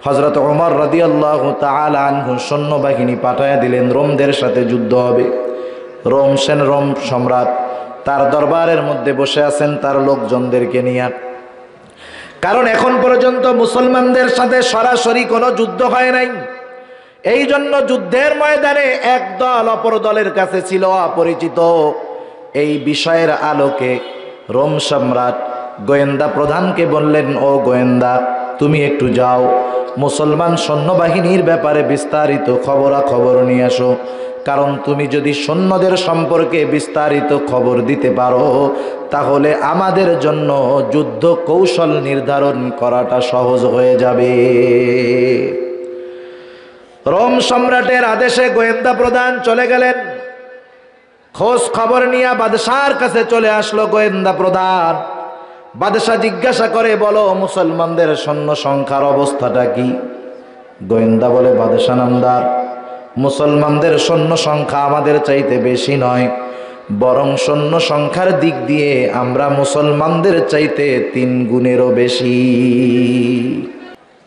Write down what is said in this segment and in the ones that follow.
হযরত ওমর রাদিয়াল্লাহু তাআলা আনহু সৈন্যবাহিনী পাঠায়া দিলেন, রোমদের সাথে যুদ্ধ হবে। রোম সম্রাট তার দরবারের মধ্যে বসে আছেন তার লোকজনদেরকে নিয়ে। কারণ এখন পর্যন্ত মুসলমানদের সাথে সরাসরি কোনো যুদ্ধ হয় নাই। এই জন্য যুদ্ধের ময়দানে এক দল অপর দলের কাছে ছিল অপরিচিত। এই বিষয়ের আলোকে রোম সম্রাট গোয়েন্দা প্রধানকে বললেন, ও গোয়েন্দা, তুমি একটু যাও, মুসলমান সৈন্যবাহিনীর ব্যাপারে বিস্তারিত খবরাখবর নিয়ে আসো। কারণ তুমি যদি সৈন্যদের সম্পর্কে বিস্তারিত খবর দিতে পারো, তাহলে আমাদের জন্য যুদ্ধ কৌশল নির্ধারণ করাটা সহজ হয়ে যাবে। রোম সম্রাটের আদেশে গোয়েন্দা প্রধান চলে গেলেন। খোঁজ খবর নিয়ে বাদশার কাছে চলে আসলো গোয়েন্দা প্রধান। বাদশা জিজ্ঞাসা করে, বলো মুসলমানদের সৈন্য সংখ্যার অবস্থাটা কি? গোয়েন্দা বলে, বাদশা নামদার, মুসলমানদের সৈন্য সংখ্যা আমাদের চাইতে বেশি নয়, বরং সৈন্য সংখ্যার দিক দিয়ে আমরা মুসলমানদের চাইতে 3 গুণেরও বেশি।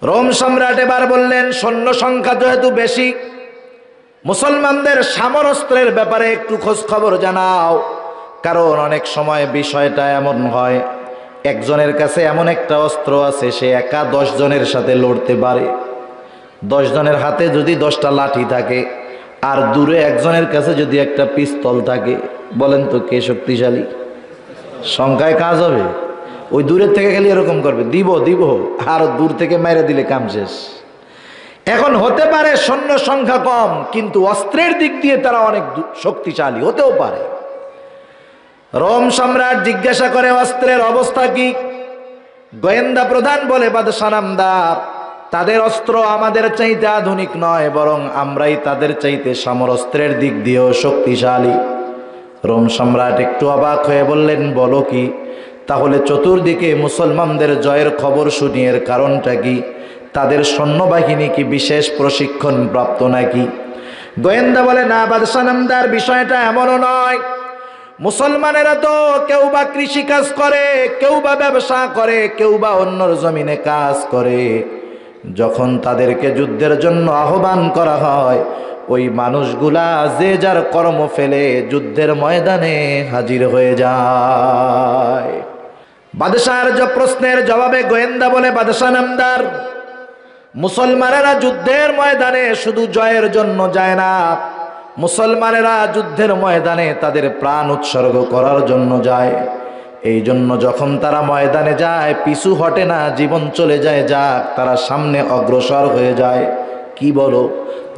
রোম সম্রাট এবার বললেন, সৈন্য সংখ্যা যেহেতু বেশি, মুসলমানদের সামরস্ত্রের ব্যাপারে একটু খোঁজ খবর জানাও। কারণ অনেক সময় বিষয়টা এমন হয়, একজনের কাছে এমন একটা অস্ত্র আছে, সে একা 10 জনের সাথে লড়তে পারে। 10 জনের হাতে যদি 10টা লাঠি থাকে, আর দূরে একজনের কাছে যদি একটা পিস্তল থাকে, বলেন তো কে শক্তিশালী? সংখ্যায় কাজ হবে? ওই দূরের থেকে খালি এরকম করবে, দিব দিব, আর দূর থেকে মেরে দিলে কাম শেষ। এখন হতে পারে সৈন্য সংখ্যা কম, কিন্তু অস্ত্রের দিক দিয়ে তারা অনেক শক্তিশালী হতেও পারে। রোম সম্রাট জিজ্ঞাসা করে, অস্ত্রের অবস্থা কি? গোয়েন্দা প্রধান বলে, বাদশা নামদার, তাদের অস্ত্র আমাদের চাইতে আধুনিক নয়, বরং আমরাই তাদের চাইতে সমরস্ত্রের দিক দিয়েও শক্তিশালী। রোম সম্রাট একটু অবাক হয়ে বললেন, বলো কি? তাহলে চতুর্দিকে মুসলমানদের জয়ের খবর শুনি, এর কারণটা কি? তাদের সৈন্যবাহিনী কি বিশেষ প্রশিক্ষণ প্রাপ্ত নাকি? গোয়েন্দা বলে, না বাদশা নামদার, বিষয়টা এমনও নয়। মুসলমানেরা তো কেউ বা কৃষি কাজ করে, কেউ বা ব্যবসা করে, কেউ বা অন্যর জমিনে কাজ করে। যখন তাদেরকে যুদ্ধের জন্য আহ্বান করা হয়, ওই মানুষগুলা যে যার কর্ম ফেলে যুদ্ধের ময়দানে হাজির হয়ে যায়। বাদশার প্রশ্নের জবাবে গোয়েন্দা বলে, বাদশা নামদার, মুসলমানেরা যুদ্ধের ময়দানে শুধু জয়ের জন্য যায় না, মুসলমানেরা যুদ্ধের ময়দানে তাদের প্রাণ উৎসর্গ করার জন্য যায়। এই জন্য যখন তারা ময়দানে যায়, পিছু হটে না, জীবন চলে যায় যাক, তারা সামনে অগ্রসর হয়ে যায়। কি বলো,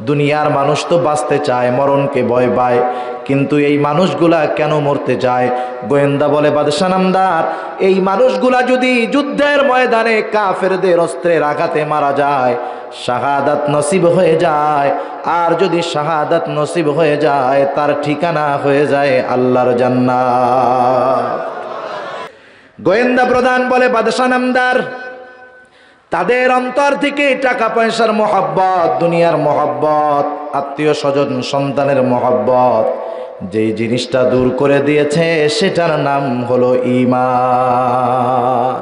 দুনিয়ার মানুষ তো বাঁচতে চায়, মরণকে ভয় পায়, কিন্তু এই মানুষগুলা কেন মরতে চায়? গোয়েন্দা বলে, বাদশা নামদার, এই মানুষগুলা যদি যুদ্ধের ময়দানে কাফেরদের অস্ত্রের আঘাতে মারা যায়, শাহাদাত নসিব হয়ে যায়। আর যদি শাহাদাত নসিব হয়ে যায়, তার ঠিকানা হয়ে যায় আল্লাহর জান্নাত। গোয়েন্দা প্রধান বলে, বাদশা নামদার, তাদের অন্তর থেকে টাকা পয়সার মহব্বত, দুনিয়ার মহব্বত, আত্মীয় স্বজন সন্তানের মহব্বত, যেই জিনিসটা দূর করে দিয়েছে সেটার নাম হলো ঈমান।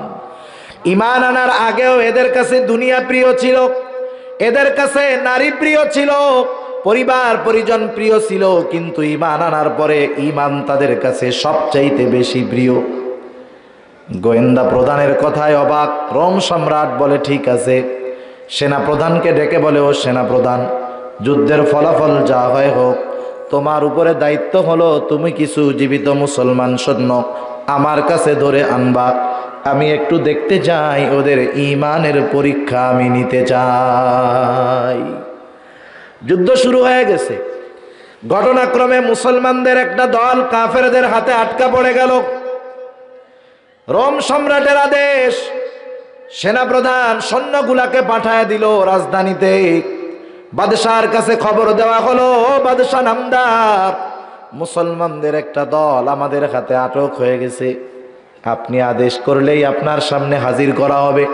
ঈমান আনার আগেও এদের কাছে দুনিয়া প্রিয় ছিল, এদের কাছে নারী প্রিয় ছিল, পরিবার পরিজন প্রিয় ছিল, কিন্তু ঈমান আনার পরে ঈমান তাদের কাছে সবচাইতে বেশি প্রিয়। গোয়েন্দা প্রধানের কথায় অবাক রোম সম্রাট বলে, ঠিক আছে। সেনা প্রধানকে ডেকে বলে, ও সেনা প্রধান, যুদ্ধের ফলাফল যা হয় হোক, তোমার উপরে দায়িত্ব হলো তুমি কিছু জীবিত মুসলমান সৈন্য আমার কাছে ধরে আনবা। আমি একটু দেখতে চাই, ওদের ঈমানের পরীক্ষা আমি নিতে চাই। যুদ্ধ শুরু হয়ে গেছে। ঘটনাক্রমে মুসলমানদের একটা দল কাফেরদের হাতে আটকা পড়ে গেল। রোম সম্রাটের আদেশ, সেনাপ্রধান সৈন্যগুলাকে পাঠায় দিল রাজধানীতে। বাদশার কাছে খবর দেওয়া হলো, ও বাদশা নামদার, মুসলমানদের একটা দল আমাদের হাতে আটক হয়ে গেছে, আপনি আদেশ করলেই আপনার সামনে হাজির করা হবে।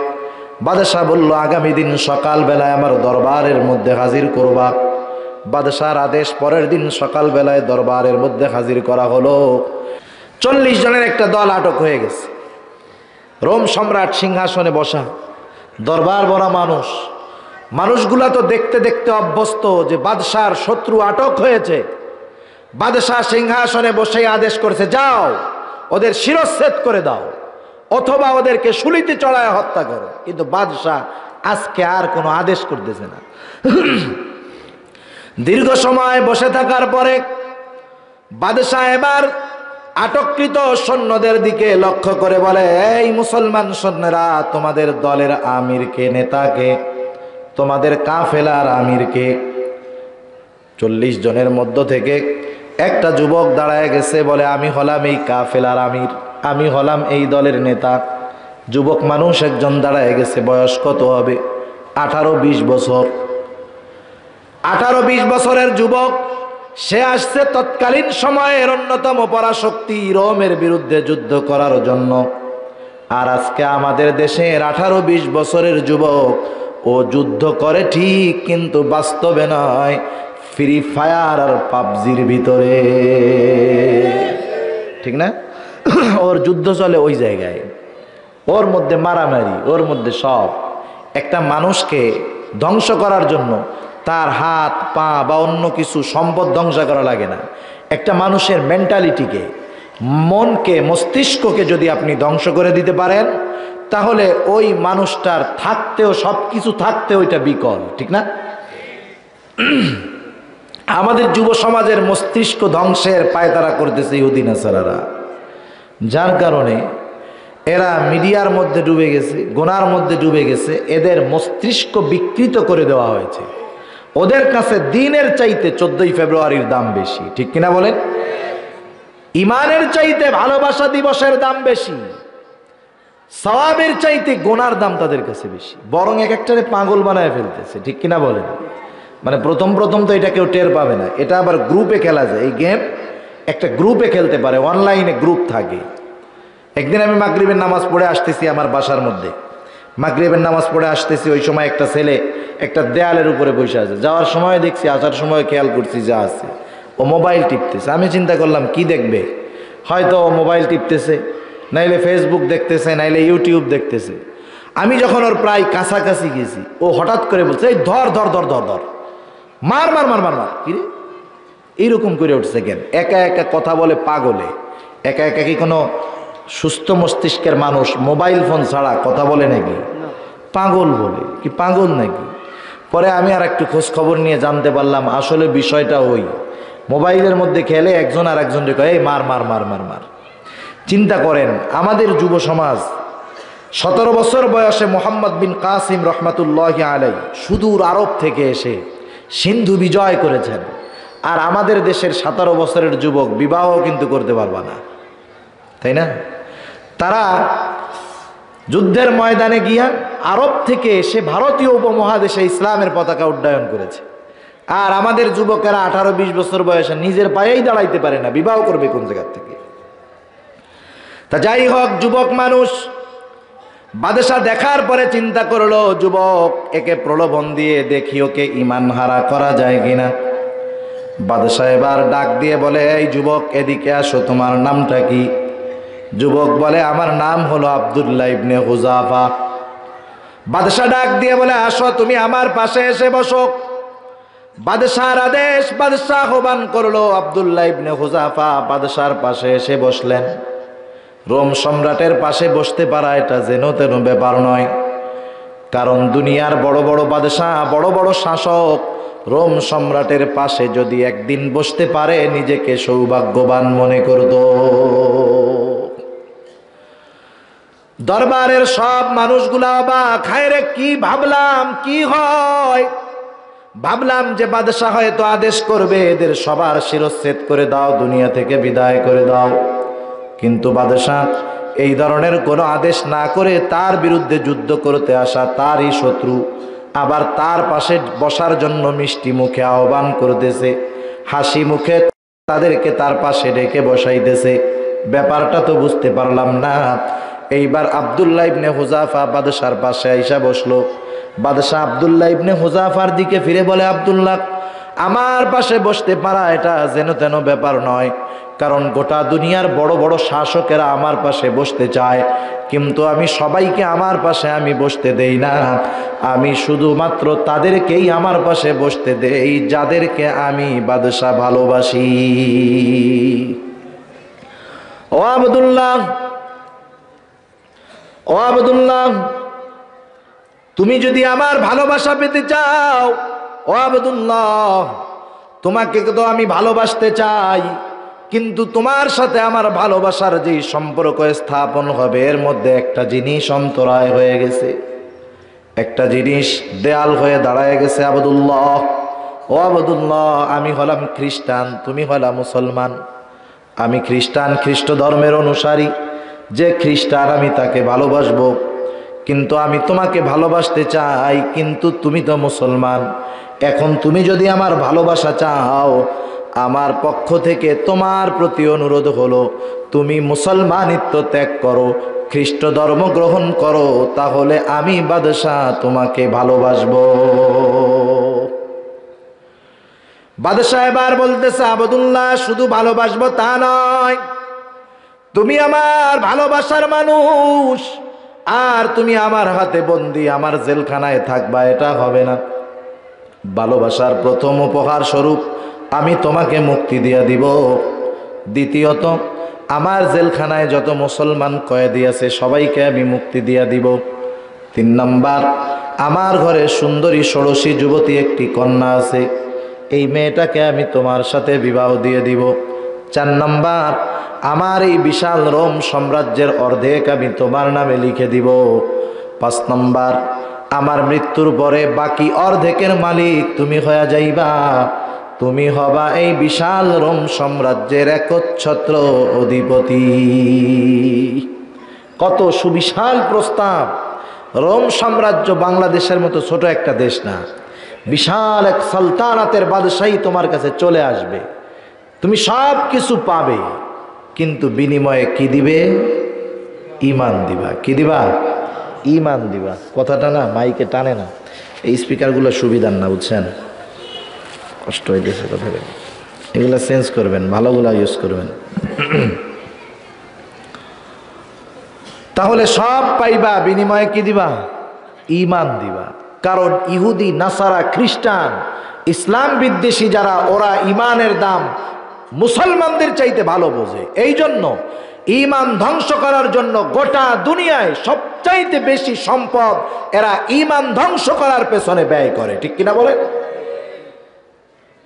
বাদশাহ বলল, আগামী দিন সকাল বেলায় আমার দরবারের মধ্যে হাজির করবা। বাদশার আদেশ, পরের দিন সকাল বেলায় দরবারের মধ্যে হাজির করা হলো। 40 জনের একটা দল আটক হয়ে গেছে। রোম সম্রাট সিংহাসনে বসা, দরবার ভরা মানুষ, মানুষগুলা তো দেখতে দেখতে অভ্যস্ত যে বাদশার শত্রু আটক হয়েছে, বাদশাহ সিংহাসনে বসে আদেশ করেছে, যাও ওদের শিরচ্ছেদ করে দাও অথবা ওদেরকে শুলিতে চড়ায় হত্যা করো। কিন্তু বাদশাহ আজকে আর কোনো আদেশ করতেছে না। দীর্ঘ সময় বসে থাকার পরে বাদশাহ এবার আটককৃত সৈন্যদের দিকে লক্ষ্য করে বলে, এই মুসলমান সৈন্যরা, তোমাদের দলের আমিরকে, নেতাকে, তোমাদের কাফেলার আমিরকে। 40 জনের মধ্য থেকে একটা যুবক দাঁড়ায় গেছে, বলে আমি হলাম এই কাফেলার আমির, আমি হলাম এই দলের নেতা। যুবক মানুষ একজন দাঁড়ায় গেছে, বয়স কত হবে? 18-20 বছর। 18-20 বছরের যুবক, সে আসছে তৎকালীন সময়ের অন্যতম পরাশক্তি রোমের বিরুদ্ধে যুদ্ধ করার জন্য। আর আজকে আমাদের দেশের 18-20 বছরের যুবক, ও যুদ্ধ করে ঠিক, কিন্তু বাস্তবে নয়, ফ্রি ফায়ার আর পাবজির ভিতরে, ঠিক না? ওর যুদ্ধ চলে ওই জায়গায়, ওর মধ্যে মারামারি, ওর মধ্যে সব। একটা মানুষকে ধ্বংস করার জন্য তার হাত পা বা অন্য কিছু সম্পদ ধ্বংস করা লাগে না। একটা মানুষের মেন্টালিটিকে, মনকে, মস্তিষ্ককে যদি আপনি ধ্বংস করে দিতে পারেন, তাহলে ওই মানুষটার থাকতেও, সব কিছু থাকতে ওইটা বিকল, ঠিক না? আমাদের যুব সমাজের মস্তিষ্ক ধ্বংসের পায়তারা করতেছে ইহুদি নাসারারা, যার কারণে এরা মিডিয়ার মধ্যে ডুবে গেছে, গুনার মধ্যে ডুবে গেছে। এদের মস্তিষ্ক বিকৃত করে দেওয়া হয়েছে। ওদের কাছে দিনের চাইতে 14ই ফেব্রুয়ারির দাম বেশি, ঠিক কিনা বলেন? ইমানের চাইতে ভালোবাসা দিবসের দাম বেশি, সওয়াবের চাইতে গুনার দাম তাদের কাছে বেশি। বরং এক একটারে পাগল বানায় ফেলতেছে, ঠিক কিনা বলেন? মানে প্রথম তো এটা কেউ টের পাবে না। এটা আবার গ্রুপে খেলা যায়। এই গেম একটা গ্রুপে খেলতে পারে, অনলাইনে গ্রুপ থাকে। একদিন আমি মাগরিবের নামাজ পড়ে আসতেছি আমার বাসার মধ্যে, মাগরিবের নামাজ পড়ে আসতেছি, ওই সময় একটা ছেলে একটা দেয়ালের উপরে বসে আছে। যাওয়ার সময় দেখছি, আসার সময় খেয়াল করছি যা আছে, ও মোবাইল টিপতেছে। আমি চিন্তা করলাম কি দেখবে, হয়তো ও মোবাইল টিপতেছে, নাইলে ফেসবুক দেখতেছে, নাইলে ইউটিউব দেখতেছে। আমি যখন ওর প্রায় কাছাকাছি গেছি, ও হঠাৎ করে বলছে, এই ধর ধর ধর ধর ধর, মার মার মার মার মার। কিরে এইরকম করে উঠছে কেন? একা একা কথা বলে পাগলে। একা একা কি কোনো সুস্থ মস্তিষ্কের মানুষ মোবাইল ফোন ছাড়া কথা বলে নাকি? পাগল বলে কি, পাগল নাকি? পরে আমি আর একটু খোঁজ খবর নিয়ে জানতে পারলাম আসলে বিষয়টা ওই মোবাইলের মধ্যে খেলে একজন আর একজন রেখে এই মার মার মার মার মার। চিন্তা করেন, আমাদের যুব সমাজ 17 বছর বয়সে মোহাম্মদ বিন কাসিম রহমাতুল্লাহি আলাই সুদূর আরব থেকে এসে সিন্ধু বিজয় করেছেন। আর আমাদের দেশের 17 বছরের যুবক বিবাহ কিন্তু করতে পারবে না, তাই না? তারা যুদ্ধের ময়দানে গিয়া আরব থেকে এসে ভারতীয় উপমহাদেশে ইসলামের পতাকা উড্ডয়ন করেছে। আর আমাদের যুবকেরা 18-20 বছর বয়সে নিজের পায়েই দাঁড়াইতে পারে না, বিবাহ করবে কোন জায়গা থেকে? তা যাই হোক, যুবক মানুষ বাদশা দেখার পরে চিন্তা করলো, যুবক একে প্রলোভন দিয়ে দেখি ওকে ইমান হারা করা যায় কিনা। বাদশা এবার ডাক দিয়ে বলে, এই যুবক এদিকে আসো, তোমার নামটা কি? যুবক বলে, আমার নাম হলো আব্দুল্লাহ ইবনে হুযাফা। বাদশা ডাক দিয়ে বলে, আসো তুমি আমার পাশে এসে বসো। বাদশার আদেশ, বাদশা আহ্বান করলো আব্দুল্লাহ ইবনে হুযাফা বাদশার পাশে এসে বসলেন। রোম সম্রাটের পাশে বসতে পারা এটা যেন তেন ব্যাপার নয়, কারণ দুনিয়ার বড় বড় বাদশা, বড় বড় শাসক রোম সম্রাটের পাশে যদি একদিন বসতে পারে নিজেকে সৌভাগ্যবান মনে করত। দরবারের সব মানুষগুলা অবাক, হায় রে কি ভাবলাম, কি হয়? ভাবলাম যে বাদশা হয়তো আদেশ করবে এদের সবার শিরচ্ছেদ করে দাও, দুনিয়া থেকে বিদায় করে দাও। কিন্তু বাদশা এই ধরনের কোনো আদেশ না করে তার বিরুদ্ধে যুদ্ধ করতে আসা তারই শত্রু আবার তার পাশে বসার জন্য মিষ্টি মুখে আহ্বান করতেছে, হাসি মুখে তাদেরকে তার পাশে ডেকে বসাইতেছে। ব্যাপারটা তো বুঝতে পারলাম না। এইবার আব্দুল্লাহ ইবনে হুযাফা বাদশার পাশে আইসা বসলো। বাদশা আব্দুল্লাহ ইবনে হুযাফার দিকে ফিরে বলে, আব্দুল্লাহ, আমার পাশে বসতে পারা এটা যেন তেন ব্যাপার নয়, কারণ গোটা দুনিয়ার বড় বড় শাসকেরা আমার পাশে বসতে চায়, কিন্তু আমি সবাইকে আমার পাশে আমি বসতে দেই না। আমি শুধুমাত্র তাদেরকেই আমার পাশে বসতে দেই যাদেরকে আমি বাদশা ভালোবাসি। ও আব্দুল্লাহ, ও আব্দুল্লাহ, তুমি যদি আমার ভালোবাসা পেতে চাও, ও আব্দুল্লাহ, তোমাকে তো আমি ভালোবাসতে চাই, কিন্তু তোমার সাথে আমার ভালোবাসার যে সম্পর্ক স্থাপন হবে এর মধ্যে একটা জিনিস অন্তরায় হয়ে গেছে, একটা জিনিস দেয়াল হয়ে দাঁড়ায় গেছে। আব্দুল্লাহ, ও আব্দুল্লাহ, আমি হলাম খ্রিস্টান, তুমি হলা মুসলমান। আমি খ্রিস্টান, খ্রিস্ট ধর্মের অনুসারী। যে খ্রিস্টান আমি তাকে ভালোবাসবো, কিন্তু আমি তোমাকে ভালোবাসতে চাই, কিন্তু তুমি তো মুসলমান। এখন তুমি যদি আমার ভালোবাসা চাও, আমার পক্ষ থেকে তোমার প্রতি অনুরোধ হলো তুমি মুসলমানিত্ব ত্যাগ করো, খ্রিস্ট ধর্ম গ্রহণ করো, তাহলে আমি বাদশাহ তোমাকে ভালোবাসবো। বাদশাহ এবার বলতেছে, আব্দুল্লাহ, শুধু ভালোবাসবো তা নয়, তুমি আমার ভালোবাসার মানুষ, আর তুমি আমার হাতে বন্দি, আমার জেলখানায় থাকবা, এটা হবে না। ভালোবাসার প্রথম উপহার স্বরূপ আমি তোমাকে মুক্তি দিয়ে দিব। দ্বিতীয়ত, আমার জেলখানায় যত মুসলমান কয়েদি আছে সবাইকে আমি মুক্তি দিয়ে দিব। 3 নাম্বার, আমার ঘরে সুন্দরী ষোড়শী যুবতী একটি কন্যা আছে, এই মেয়েটাকে আমি তোমার সাথে বিবাহ দিয়ে দিব। 4 নাম্বার, আমার এই বিশাল রোম সাম্রাজ্যের অর্ধেক আমি তোমার নামে লিখে দিব। 5 নাম্বার, আমার মৃত্যুর পরে বাকি অর্ধেকের মালিক তুমি হয়ে যাইবা, তুমি হবা এই বিশাল রোম সাম্রাজ্যের একচ্ছত্র অধিপতি। কত সুবিশাল প্রস্তাব! রোম সাম্রাজ্য বাংলাদেশের মতো ছোট একটা দেশ না, বিশাল এক সালতানাতের বাদশাহী তোমার কাছে চলে আসবে, তুমি সব কিছু পাবে, কিন্তু বিনিময়ে কি দিবে? ঈমান দিবা। কি দিবা? ঈমান দিবা। কথাটা না মাইকে টানে না, এই স্পিকারগুলো সুবিধার না, বুঝছেন? কষ্ট হইতেছে কথা, এগুলো চেঞ্জ করবেন, ভালোগুলো ইউজ করবেন। তাহলে সব পাইবা, বিনিময়ে কি দিবা? ঈমান দিবা। কারণ ইহুদি, নাসারা, খ্রিস্টান, ইসলাম বিদ্বেষী যারা, ওরা ঈমানের দাম মুসলমানদের চাইতে ভালো বোঝে। এই জন্য ঈমান ধ্বংস করার জন্য গোটা দুনিয়ায় সবচাইতে বেশি সম্পদ এরা ঈমান ধ্বংস করার পেছনে ব্যয় করে। ঠিক কিনা বলে?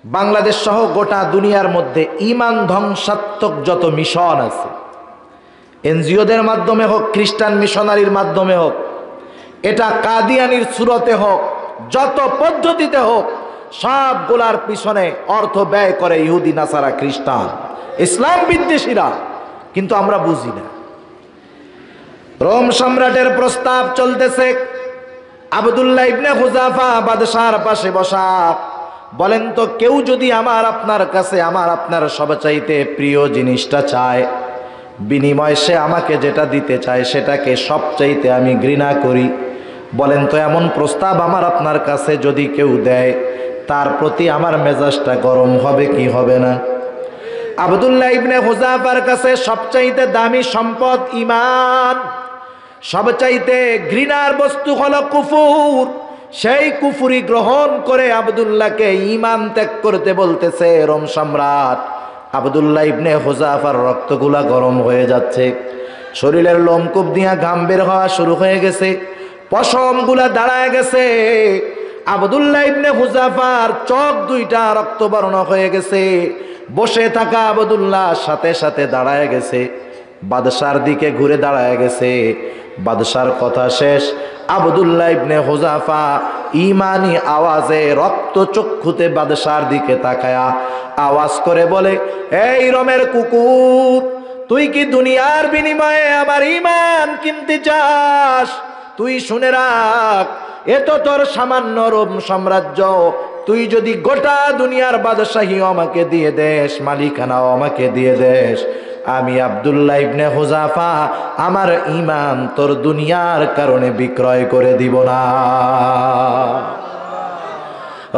বাংলাদেশ সহ গোটা দুনিয়ার মধ্যে ঈমান ধ্বংসাত্মক যত মিশন আছে, এনজিওদের মাধ্যমে হোক, খ্রিস্টান মিশনারির মাধ্যমে হোক, এটা কাদিয়ানির সুরতে হোক, যত পদ্ধতিতে হোক, সবগুলার পিছনে অর্থ ব্যয় করে ইহুদি, নাসারা, খ্রিস্টান, ইসলাম বিদ্বেষীরা। কিন্তু আমরা বুঝি না। রোম সম্রাটের প্রস্তাব চলতেছে, আব্দুল্লাহ ইবনে হুযাফা বাদশার পাশে বসা। বলেন তো, কেউ যদি আমার আপনার কাছে আমার আপনার সবচাইতে প্রিয় জিনিসটা চায়, বিনিময়ে সে আমাকে যেটা দিতে চায় সেটাকে সবচাইতে আমি ঘৃণা করি, বলেন তো এমন প্রস্তাব আমার আপনার কাছে যদি কেউ দেয়, তার প্রতি আমার মেজাজটা গরম হবে কি হবে না? আব্দুল্লাহ ইবনে হুযাফার কাছে সবচাইতে দামি সম্পদ ঈমান, সবচাইতে ঘৃণার বস্তু হলো কুফুর। সেই কুফুরি গ্রহণ করে আব্দুল্লাহকে ঈমান ত্যাগ করতে বলতেছে রোম সম্রাট। আব্দুল্লাহ ইবনে হুযাফার রক্তগুলা গরম হয়ে যাচ্ছে, শরীরের লোমকূপ দিয়া ঘাম বের হওয়া শুরু হয়ে গেছে, পশমগুলা দাঁড়ায় গেছে। আব্দুল্লাহ ইবনে হুযাফার চোখ দুইটা রক্তবর্ণ হয়ে গেছে। বসে থাকা আব্দুল্লাহ সাথে সাথে দাঁড়ায় গেছে, বাদশার দিকে ঘুরে দাঁড়ায় গেছে। বাদশার কথা শেষ, আব্দুল্লাহ ইবনে হুযাফা ঈমানি আওয়াজে রক্ত চক্ষুতে বাদশার দিকে তাকায়া আওয়াজ করে বলে, এই রোমের কুকুর, তুই কি দুনিয়ার বিনিময়ে আমার ঈমান কিনতে চাস? তুই শুনে রাখ, এ তো তোর সামান্য রোম সাম্রাজ্য, তুই যদি গোটা দুনিয়ার বাদশাহীও আমাকে দিয়ে দেশ, মালিকানাও আমাকে দিয়ে দেশ, আমি আব্দুল্লাহ ইবনে হুযাফা আমার ঈমান তোর দুনিয়ার কারণে বিক্রয় করে দিব না।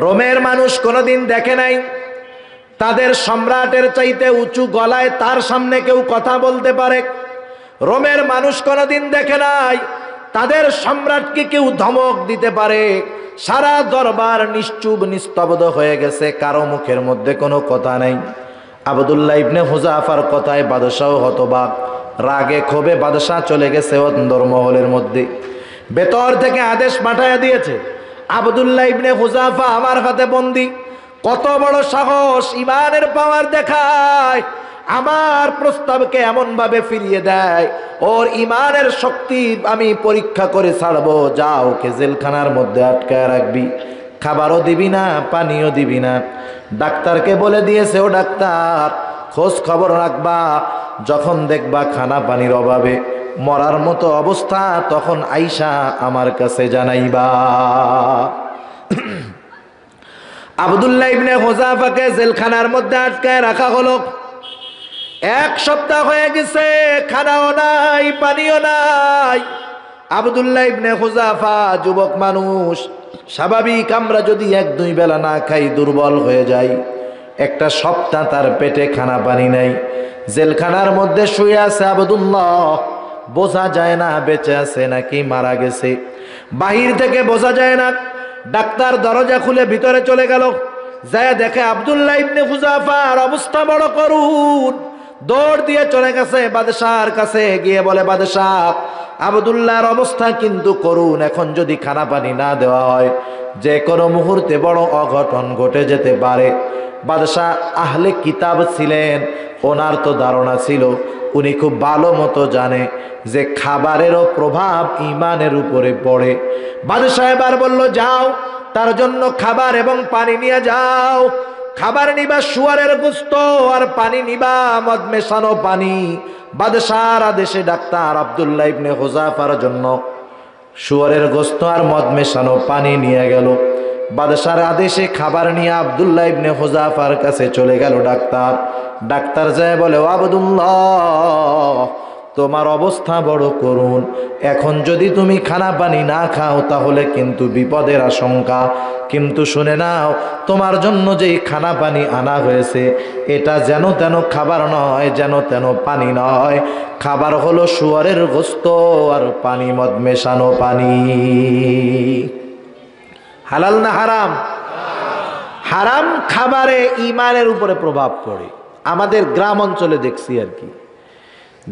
রোমের মানুষ কোনোদিন দেখে নাই তাদের সম্রাটের চাইতে উঁচু গলায় তার সামনে কেউ কথা বলতে পারে? রোমের মানুষ কোনোদিন দেখে নাই তাদের সম্রাটকে কেউ ধমক দিতে পারে। সারা দরবার নিশ্চুপ নিস্তব্ধ হয়ে গেছে, কারো মুখের মধ্যে কোনো কথা নেই। আব্দুল্লাহ ইবনে হুযাফার কথায় বাদশাহ হতবাক, রাগে ক্ষোভে বাদশাহ চলে গেছে অন্দরমহলের মধ্যে। ভেতর থেকে আদেশ পাঠায়া দিয়েছে, আব্দুল্লাহ ইবনে হুযাফা আমার হাতে বন্দী। কত বড় সাহস, ইমানের পাওয়ার দেখায়, আমার প্রস্তাবকে এমন ভাবে ফিরিয়ে দেয়। ওর ইমানের শক্তি আমি পরীক্ষা করে ছাড়বো। যা, ওকে জেলখানার মধ্যে আটকায় রাখবি, খাবারও দিবি না, পানিও দিবি না। ডাক্তারকে বলে দিয়েছে, ও ডাক্তার, খোঁজ খবর রাখবা, যখন দেখবা খানা পানির অভাবে মরার মতো অবস্থা, তখন আইসা আমার কাছে জানাইবা। আব্দুল্লাহ ইবনে হুযাফাকে জেলখানার মধ্যে আটকায় রাখা হলো। 1 সপ্তাহ হয়ে গেছে, খানাও নাই, পানিও নাই। আব্দুল্লাহ ইবনে হুযাফা যুবক মানুষ, স্বাভাবিক আমরা যদি 1-2 বেলা না খাই দুর্বল হয়ে যাই। 1 সপ্তাহ তার পেটে খানা পানি নাই, জেলখানার মধ্যে শুয়ে আছে আব্দুল্লাহ। বোঝা যায় না বেঁচে আছে নাকি মারা গেছে, বাহির থেকে বোঝা যায় না। ডাক্তার দরজা খুলে ভিতরে চলে গেল, যায় দেখে আব্দুল্লাহ ইবনে হুযাফার অবস্থা বড় করুণ। দৌড় দিয়ে চলে গেছে বাদশার কাছে, গিয়ে বলে, বাদশাহ, আব্দুল্লাহর অবস্থা কিন্তু করুণ, এখন যদি খানা পানি না দেওয়া হয় যে কোনো মুহূর্তে বড় অঘটন ঘটে যেতে পারে। বাদশাহ আহলে কিতাব ছিলেন, ওনার তো ধারণা ছিল, উনি খুব ভালো মতো জানে যে খাবারেরও প্রভাব ইমানের উপরে পড়ে। বাদশাহ এবার বলল, যাও, তার জন্য খাবার এবং পানি নিয়ে যাও। খাবার নিবা শুয়ারের গোশত, আর পানি নিবা মদ মেশানো পানি। বাদশাহর আদেশে ডাক্তার আব্দুল্লাহ ইবনে হুযাফার জন্য শুয়ারের গোশত আর মদ মেশানো পানি নিয়ে গেল। বাদশাহর আদেশে খাবার নিয়ে আব্দুল্লাহ ইবনে হুযাফার কাছে চলে গেল ডাক্তার। ডাক্তার যায় বলে, ও আব্দুল্লাহ, তোমার অবস্থা বড় করুণ, এখন যদি তুমি খানা পানি না খাও তাহলে কিন্তু বিপদের আশঙ্কা। কিন্তু শুনে নাও, তোমার জন্য যেই খানা পানি আনা হয়েছে এটা যেন তেন খাবার নয়, যেন তেন পানি নয়। খাবার হলো শুয়ারের গোশত আর পানি মদ মেশানো পানি। হালাল না হারাম? হারাম খাবারে ইমানের উপরে প্রভাব পড়ে। আমাদের গ্রাম অঞ্চলে দেখছি আর কি,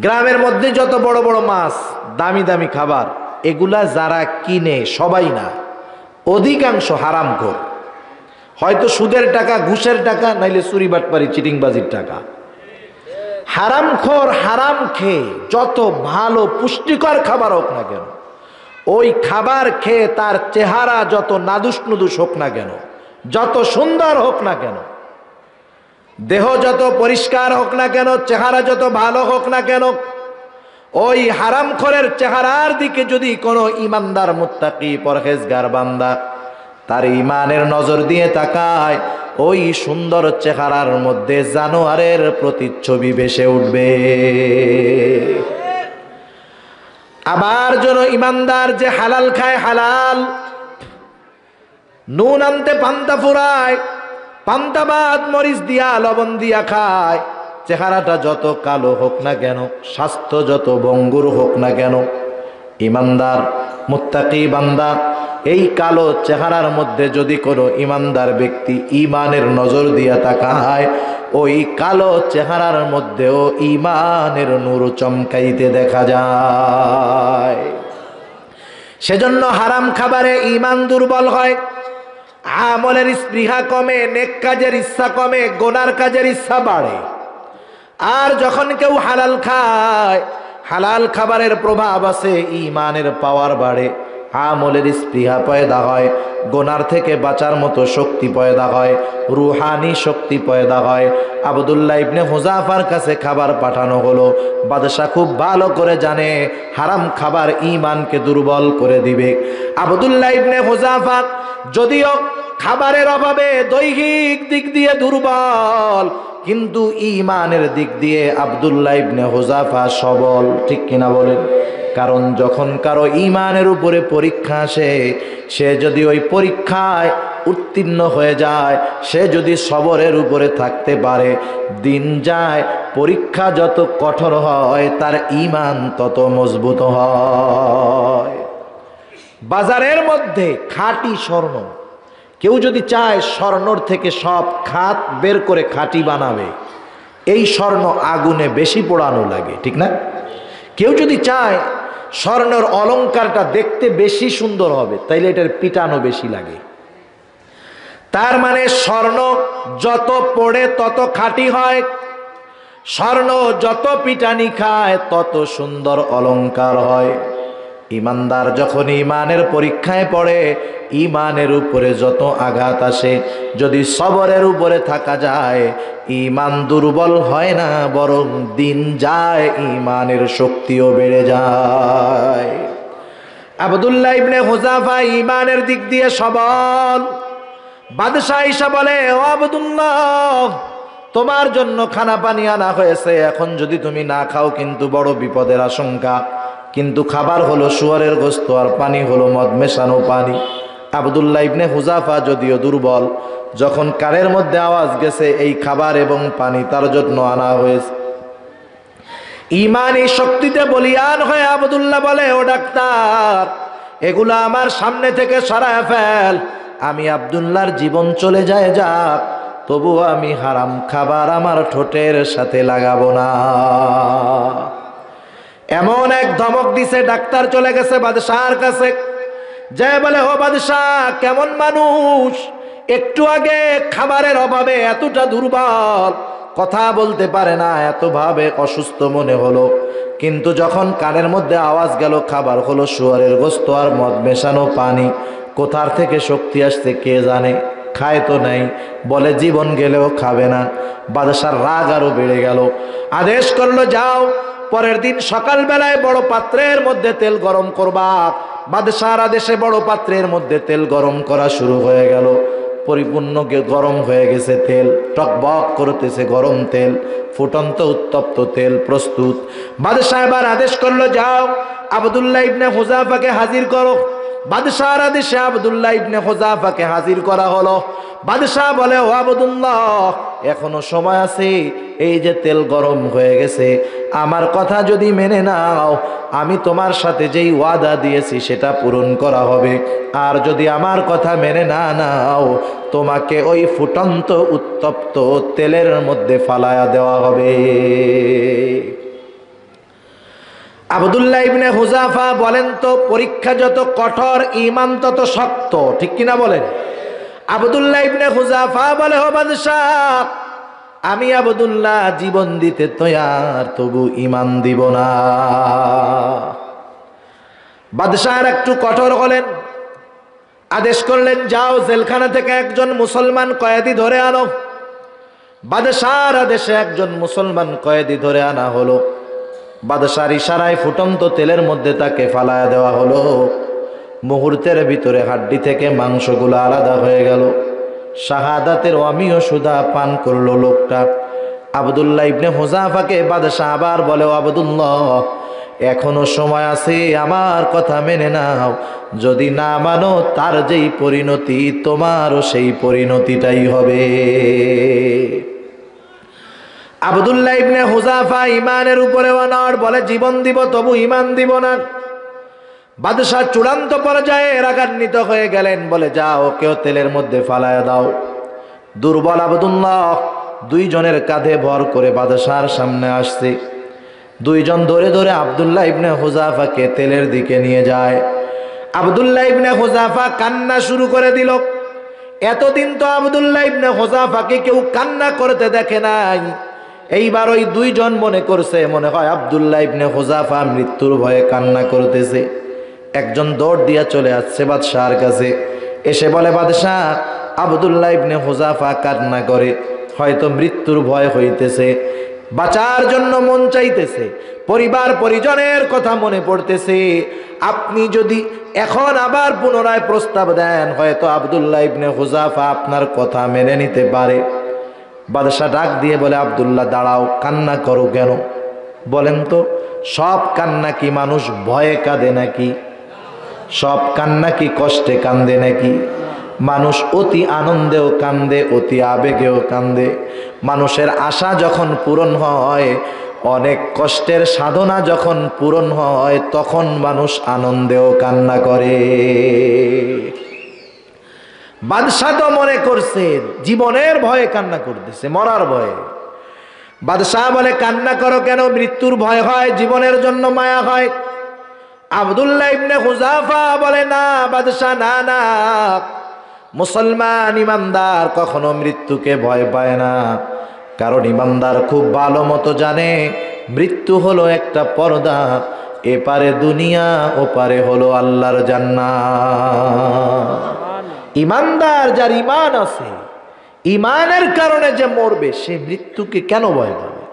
গ্রামের মধ্যে যত বড় বড় মাছ, দামি দামি খাবার, এগুলা যারা কিনে সবাই না, অধিকাংশ হারামখোর। হয়তো সুদের টাকা, ঘুষের টাকা, নাইলে চুরি বাটপারি চিটিংবাজির টাকা। হারামখোর হারাম খেয়ে যত ভালো পুষ্টিকর খাবার হোক না কেন, ওই খাবার খেয়ে তার চেহারা যত নাদুস নুদুস হোক না কেন, যত সুন্দর হোক না কেন, দেহ যত পরিষ্কার হোক না কেন, চেহারা যত ভালো হোক না কেন, ওই হারামখোরের চেহারার দিকে যদি কোনো ইমানদার মুত্তাকি পরহেজগার বান্দা তার ইমানের নজর দিয়ে তাকায়, ওই সুন্দর চেহারার মধ্যে জানোয়ারের প্রতিচ্ছবি ভেসে উঠবে। আবার যেন ইমানদার যে হালাল খায়, হালাল নুন আনতে পান্তা ফুরায়, পান্তা ভাত মরিচ দিয়া লবণ দিয়া খায়, চেহারাটা যত কালো হোক না কেন, স্বাস্থ্য যত ভঙ্গুর হোক না কেন, ইমানদার মুত্তাকি বান্দা এই কালো চেহারার মধ্যে যদি কোনো ইমানদার ব্যক্তি ইমানের নজর দিয়া তাকায়, ওই কালো চেহারার মধ্যেও ইমানের নূর চমকাইতে দেখা যায়। সেজন্য হারাম খাবারে ইমান দুর্বল হয়, আমলের স্পৃহা কমে, নেক কাজের ইচ্ছা কমে, গোনার কাজের ইচ্ছা বাড়ে। আর যখন কেউ হালাল খায়, হালাল খাবারের প্রভাব আছে, ইমানের পাওয়ার বাড়ে, আমলের স্পৃহা পয়দা হয়, গোনার থেকে বাঁচার মতো শক্তি পয়দা হয়, রুহানি শক্তি পয়দা হয়। আব্দুল্লাহ ইবনে হুযাফার কাছে খাবার পাঠানো হলো। বাদশাহ খুব ভালো করে জানে হারাম খাবার ইমানকে দুর্বল করে দিবে। আব্দুল্লাহ ইবনে হুযাফা যদিও খাবারের অভাবে দৈহিক দিক দিয়ে দুর্বল, কিন্তু ইমানের দিক দিয়ে আব্দুল্লাহ ইবনে হুযাফা সবল। ঠিক কিনা বলেন? কারণ যখন কারো ইমানের উপরে পরীক্ষা আসে, সে যদি ওই পরীক্ষায় উত্তীর্ণ হয়ে যায়, সে যদি সবরের উপরে থাকতে পারে, দিন যায় পরীক্ষা যত কঠোর হয় তার ঈমান তত মজবুত হয়। বাজারের মধ্যে খাঁটি স্বর্ণ, কেউ যদি চায় স্বর্ণর থেকে সব খাত বের করে খাঁটি বানাবে, এই স্বর্ণ আগুনে বেশি পোড়ানো লাগে, ঠিক না? কেউ যদি চায় স্বর্ণের অলংকারটা দেখতে বেশি সুন্দর হবে, তাইলে এটার পিটানো বেশি লাগে। তার মানে স্বর্ণ যত পড়ে তত খাঁটি হয়, স্বর্ণ যত পিটানি খায় তত সুন্দর অলংকার হয়। ইমানদার যখন ইমানের পরীক্ষায় পড়ে, ইমানের উপরে যত আঘাত আসে, যদি সবরের উপরে থাকা যায়, ইমান দুর্বল হয় না, বরং দিন যায় ইমানের শক্তিও বেড়ে যায়। আব্দুল্লাহ ইবনে হুযাফা ইমানের দিক দিয়ে সবল। বাদশাহ ঈসা বলে, ও আব্দুল্লাহ, তোমার জন্য খানা পানি আনা হয়েছে, এখন যদি তুমি না খাও কিন্তু বড় বিপদের আশঙ্কা। কিন্তু খাবার হলো শুয়োরের গোশত আর পানি হলো মদ মেশানো পানি। আব্দুল্লাহ ইবনে হুযাফা যদিও দুর্বল, যখন কানের মধ্যে আওয়াজ গেছে এই খাবার এবং পানি তার জন্য আনা হয়েছে, ইমানি শক্তিতে বলিয়ান হয়ে আব্দুল্লাহ বলে, ও ডাক্তার, এগুলা আমার সামনে থেকে সরায় ফেল। আমি আব্দুল্লাহর জীবন চলে যায় যাক, তবুও আমি হারাম খাবার আমার ঠোঁটের সাথে লাগাবো না। এমন এক ধমক দিছে, ডাক্তার চলে গেছে বাদশাহর কাছে, যে বলে, ও বাদশাহ, কেমন মানুষ, একটু আগে খাবারের অভাবে এতটা দুর্বল, কথা বলতে পারে না, এত ভাবে অসুস্থ মনে হলো, কিন্তু যখন কানের মধ্যে আওয়াজ গেল খাবার হলো শুয়োরের গোশত আর মদ মেশানো পানি, কোথার থেকে শক্তি আসছে কে জানে, খায় তো নাই, বলে জীবন গেলেও খাবে না। বাদশার রাগ আরো বেড়ে গেল, আদেশ করলো, যাও পরের দিন সকালবেলায় বড় পাত্রের মধ্যে তেল গরম করবা। বাদশার আদেশে বড় পাত্রের মধ্যে তেল গরম করা শুরু হয়ে গেল। পরিপূর্ণ গরম হয়ে গেছে তেল, টকবক করতেছে গরম তেল, ফুটন্ত উত্তপ্ত তেল প্রস্তুত। বাদশাহ এবার আদেশ করলো, যাও আব্দুল্লাহ ইবনে হুযাফাকে হাজির করো। বাদশাহর আদেশে আব্দুল্লাহ ইবনে হুযাফাকে হাজির করা হলো। বাদশাহ বলে, ও আব্দুল্লাহ, এখনো সময় আছে, এই যে তেল গরম হয়ে গেছে, আমার কথা যদি মেনে নাও, আমি তোমার সাথে যেই ওয়াদা দিয়েছি সেটা পূরণ করা হবে, আর যদি আমার কথা মেনে না নাও, তোমাকে ওই ফুটন্ত উত্তপ্ত তেলের মধ্যে ফালায়া দেওয়া হবে। আব্দুল্লাহ ইবনে হুযাফা বলেন তো, পরীক্ষা যত কঠোর ঈমান তত শক্ত, ঠিক কিনা বলেন? আব্দুল্লাহ ইবনে হুযাফা বলে, ও বাদশাহ, আমি আব্দুল্লাহ জীবন দিতে তৈয়ার, তবু ঈমান দিব না। বাদশাহ একটু কঠোর হলেন, আদেশ করলেন, যাও জেলখানা থেকে একজন মুসলমান কয়েদি ধরে আনো। বাদশাহর আদেশে একজন মুসলমান কয়েদি ধরে আনা হলো। বাদশাহর ইশারায় ফুটন্ত তেলের মধ্যে তাকে ফালায়া দেওয়া হলো। মুহূর্তের ভিতরে হাড্ডি থেকে মাংসগুলো আলাদা হয়ে গেল। শাহাদাতের অমীয় সুধা পান করলো লোকটা। আব্দুল্লাহ ইবনে হুযাফাকে বাদশাহ আবার বলে, ও আব্দুল্লাহ, এখনো সময় আছে, আমার কথা মেনে নাও, যদি না মানো তার যেই পরিণতি তোমারও সেই পরিণতিটাই হবে। আব্দুল্লাহ ইবনে হুযাফা ইমানের উপরে অনড়, বলে, জীবন দিব তবু ঈমান দিব না। বাদশাহ চূড়ান্ত পর্যায়ে রাগান্বিত হয়ে গেলেন, বলে, যাও কেউ তেলের মধ্যে ফালায়া দাও। দুর্বল আব্দুল্লাহ দুইজনের কাঁধে ভর করে বাদশাহর সামনে আসছে। দুইজন ধরে ধরে আব্দুল্লাহ ইবনে হুযাফাকে তেলের দিকে নিয়ে যায়। আব্দুল্লাহ ইবনে হুযাফা কান্না শুরু করে দিল। এতদিন তো আব্দুল্লাহ ইবনে হুযাফাকে কেউ কান্না করতে দেখে নাই। এইবার ওই দুইজন মনে করছে, মনে হয় আব্দুল্লাহ ইবনে হুযাফা মৃত্যুর ভয়ে কান্না করতেছে। একজন দৌড় দিয়া চলে আসছে বাদশাহর কাছে, এসে বলে, বাদশাহ, আব্দুল্লাহ ইবনে হুযাফা কান্না করে, হয়তো মৃত্যুর ভয় হইতেছে, বাঁচার জন্য মন চাইতেছে, পরিবার পরিজনের কথা মনে পড়তেছে। আপনি যদি এখন আবার পুনরায় প্রস্তাব দেন, হয়তো আব্দুল্লাহ ইবনে হুযাফা আপনার কথা মেনে নিতে পারে। বাদশাহ ডাক দিয়ে বলে, আব্দুল্লাহ, দাঁড়াও, কান্না করো কেন? বলেন তো, সব কান্না কি মানুষ ভয়ে কাঁদে নাকি? সব কান্না কি কষ্টে কান্দে নাকি? মানুষ অতি আনন্দেও কান্দে, অতি আবেগেও কান্দে। মানুষের আশা যখন পূরণ হয়, অনেক কষ্টের সাধনা যখন পূরণ হয়, তখন মানুষ আনন্দেও কান্না করে। বাদশাহ তো মনে করছে জীবনের ভয়ে কান্না করতেছে, মরার ভয়ে। বাদশাহ বলে, কান্না করো কেন? মৃত্যুর ভয় হয়, জীবনের জন্য মায়া হয়। আব্দুল্লাহ ইবনে হুযাফা বলে, না বাদশাহ, না না, মুসলমান ইমানদার কখনো মৃত্যুকে ভয় পায় না। কারণ ইমানদার খুব ভালো মতো জানে মৃত্যু হলো একটা পর্দা, এপারে দুনিয়া, ওপারে হলো আল্লাহর জান্নাত। ইমানদার, যার ইমান আছে, ইমানের কারণে যে মরবে, সে মৃত্যুকে কেন ভয় পাবে?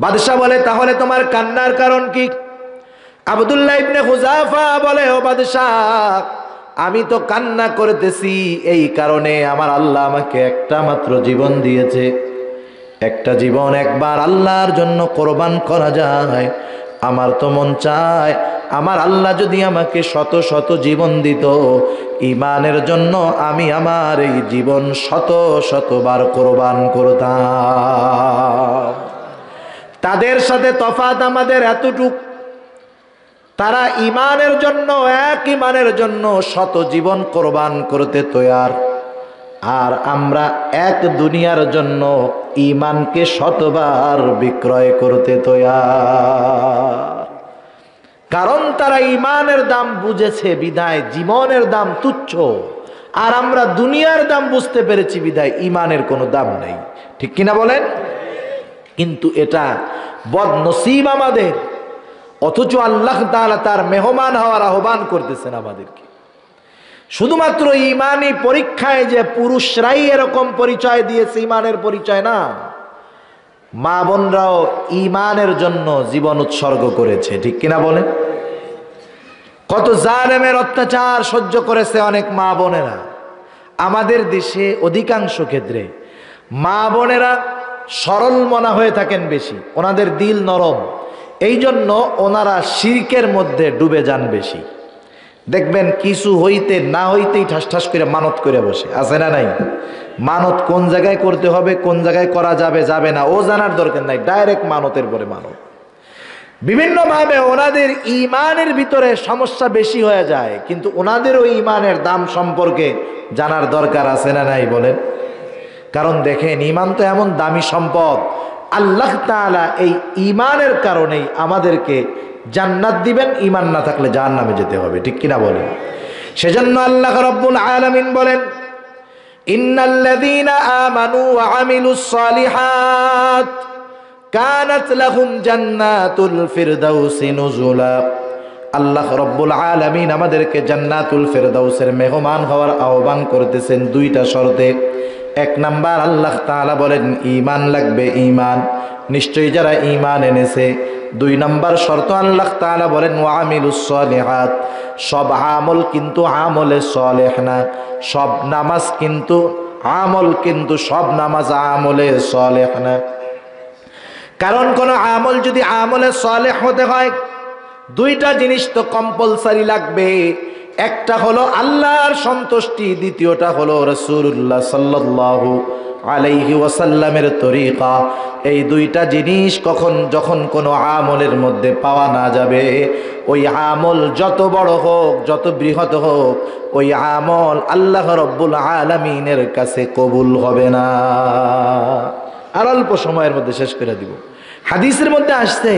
বাদশাহ বলে, তাহলে তোমার কান্নার কারণ কি? আব্দুল্লাহ ইবনে হুযাফা বলে, ও বাদশাহ, আমি তো কান্না করতেছি এই কারণে, আমার আল্লাহ আমাকে একটা মাত্র জীবন দিয়েছে। একটা জীবন একবার আল্লাহর জন্য কোরবান করা যায়। আমার তো মন চায় আমার আল্লাহ যদি আমাকে শত শত জীবন দিত, ঈমানের জন্য আমি আমার এই জীবন শত শতবার কোরবান করতাম। তাদের সাথে তফাৎ আমাদের এতটুক, তারা ঈমানের জন্য, এক ঈমানের জন্য শত জীবন কোরবান করতে তৈয়ার, আর আমরা এক দুনিয়ার জন্য ঈমানকে শতবার বিক্রয় করতে তৈয়ার। কারণ তারা ঈমানের দাম বুঝেছে বিধায় জীবনের দাম তুচ্ছ, আর আমরা দুনিয়ার দাম বুঝতে পেরেছি বিধায় ঈমানের কোনো দাম নেই। ঠিক কিনা বলেন? কিন্তু এটা বদনসিব আমাদের, অথচ আল্লাহ তাআলা তার মেহমান হওয়ার আহ্বান করতেছেন আমাদেরকে। শুধুমাত্র ঈমানি পরীক্ষায় যে পুরুষরাই এরকম পরিচয় দিয়েছে, ঈমানের পরিচয় না, মা বোনরাও ঈমানের জন্য জীবন উৎসর্গ করেছে। ঠিক কিনা বলেন? কত জালেমের অত্যাচার সহ্য করেছে অনেক মা বোনেরা। আমাদের দেশে অধিকাংশ ক্ষেত্রে মা বোনেরা সরল মনা হয়ে থাকেন বেশি, ওনাদের দিল নরম, এই জন্য ওনারা শিরকের মধ্যে ডুবে যান বেশি। দেখবেন কিছু হইতে না হইতেই ঠাস ঠাস করে মানত করে বসে, আছে না নাই? মানত কোন জায়গায় করতে হবে, কোন জায়গায় করা যাবে যাবে না, ও জানার দরকার নাই, ডাইরেক্ট মানতের পরে মানত। বিভিন্নভাবে ওনাদের ঈমানের ভিতরে সমস্যা বেশি হয়ে যায়, কিন্তু ওনাদেরও ঈমানের দাম সম্পর্কে জানার দরকার আছে না নাই বলেন? কারণ দেখেন, ঈমান তো এমন দামি সম্পদ, আল্লাহ তাআলা এই ঈমানের কারণেই আমাদেরকে জান্নাত দিবেন, ঈমান না থাকলে জাহান্নামে যেতে হবে। ঠিক কিনা বলেন? সেজন্য আল্লাহ রাব্বুল আলামিন বলেন, ইন্নাল্লাযীনা আমানু ওয়া আমিলুস সালিহাত কানাত লাহুম জান্নাতুল ফিরদাউসি নুজুলা। আল্লাহ রাব্বুল আলামিন আমাদেরকে জান্নাতুল ফিরদাউসের মেহমান হওয়ার আহ্বান করতেছেন দুইটা শর্তে। এক নাম্বার, আল্লাহ তাআলা বলেন ঈমান লাগবে, ঈমান নিশ্চয়ই যারা ঈমান এনেছে। দুই নাম্বার শর্ত আল্লাহ তাআলা বলেন ওয়া আমিলুস সালিহাত, সব আমল কিন্তু আমলে সালেহ না, সব নামাজ কিন্তু আমল, কিন্তু সব নামাজ আমলে সালেহ না। কারণ কোন আমল যদি আমলে সালেহ হতে হয়, দুইটা জিনিস তো কম্পালসারি লাগবে। একটা হলো আল্লাহর সন্তুষ্টি, দ্বিতীয়টা হলো রাসূলুল্লাহ সাল্লাল্লাহু আলাইহি ওয়াসাল্লামের তরিকা। এই দুইটা জিনিস যখন কোনো আমলের মধ্যে পাওয়া না যাবে, ওই আমল যত বড় হোক, যত বৃহৎ হোক, ওই আমল আল্লাহ রাব্বুল আলামিনের কাছে কবুল হবে না। আর অল্প সময়ের মধ্যে শেষ করে দিব। হাদিসের মধ্যে আসছে,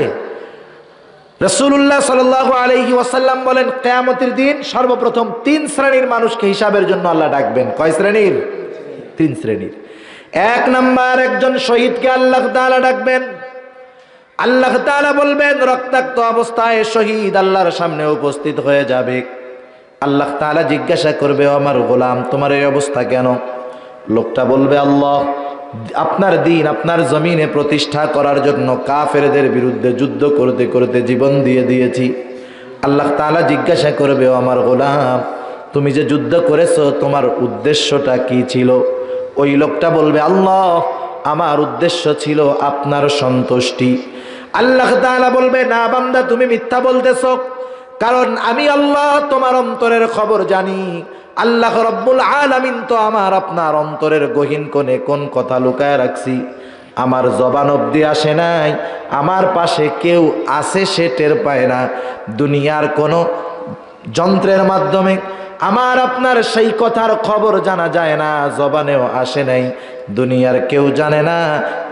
রাসূলুল্লাহ সাল্লাল্লাহু আলাইহি ওয়াসাল্লাম বলেন, কিয়ামতের দিন সর্বপ্রথম তিন শ্রেণীর মানুষকে হিসাবের জন্য আল্লাহ ডাকবেন। কয় শ্রেণীর? তিন শ্রেণীর। এক নাম্বার, একজন শহীদকে আল্লাহ তাআলা ডাকবেন। আল্লাহ তাআলা বলবেন, রক্তাক্ত অবস্থায় শহীদ আল্লাহর সামনে উপস্থিত হয়ে যাবে। আল্লাহ তাআলা জিজ্ঞাসা করবে, ও আমার গোলাম, তোমার এই অবস্থা কেন? লোকটা বলবে, আল্লাহ, আপনার দ্বীন আপনার জমিনে প্রতিষ্ঠা করার জন্য কাফেরদের বিরুদ্ধে যুদ্ধ করতে করতে জীবন দিয়ে দিয়েছি। আল্লাহ তাআলা জিজ্ঞাসা করবে, ও আমার গোলাম, তুমি যে যুদ্ধ করেছো তোমার উদ্দেশ্যটা কি ছিল? ওই লোকটা বলবে, আল্লাহ, আমার উদ্দেশ্য ছিল আপনার সন্তুষ্টি। আল্লাহ তাআলা বলবে, না বান্দা, তুমি মিথ্যা বলতেছো, কারণ আমি আল্লাহ তোমার অন্তরের খবর জানি। আল্লাহ রব্বুল আলামিন তো আমার আপনার অন্তরের গহীন কোণে কোন কথা লুকায় রাখছি আমার জবান অবধি আসে নাই, আমার পাশে কেউ আছে সে টের পায় না। দুনিয়ার কোনো যন্ত্রের মাধ্যমে আমার আপনার সেই কথার খবর জানা যায় না, জবানেও আসে নাই, দুনিয়ার কেউ জানে না,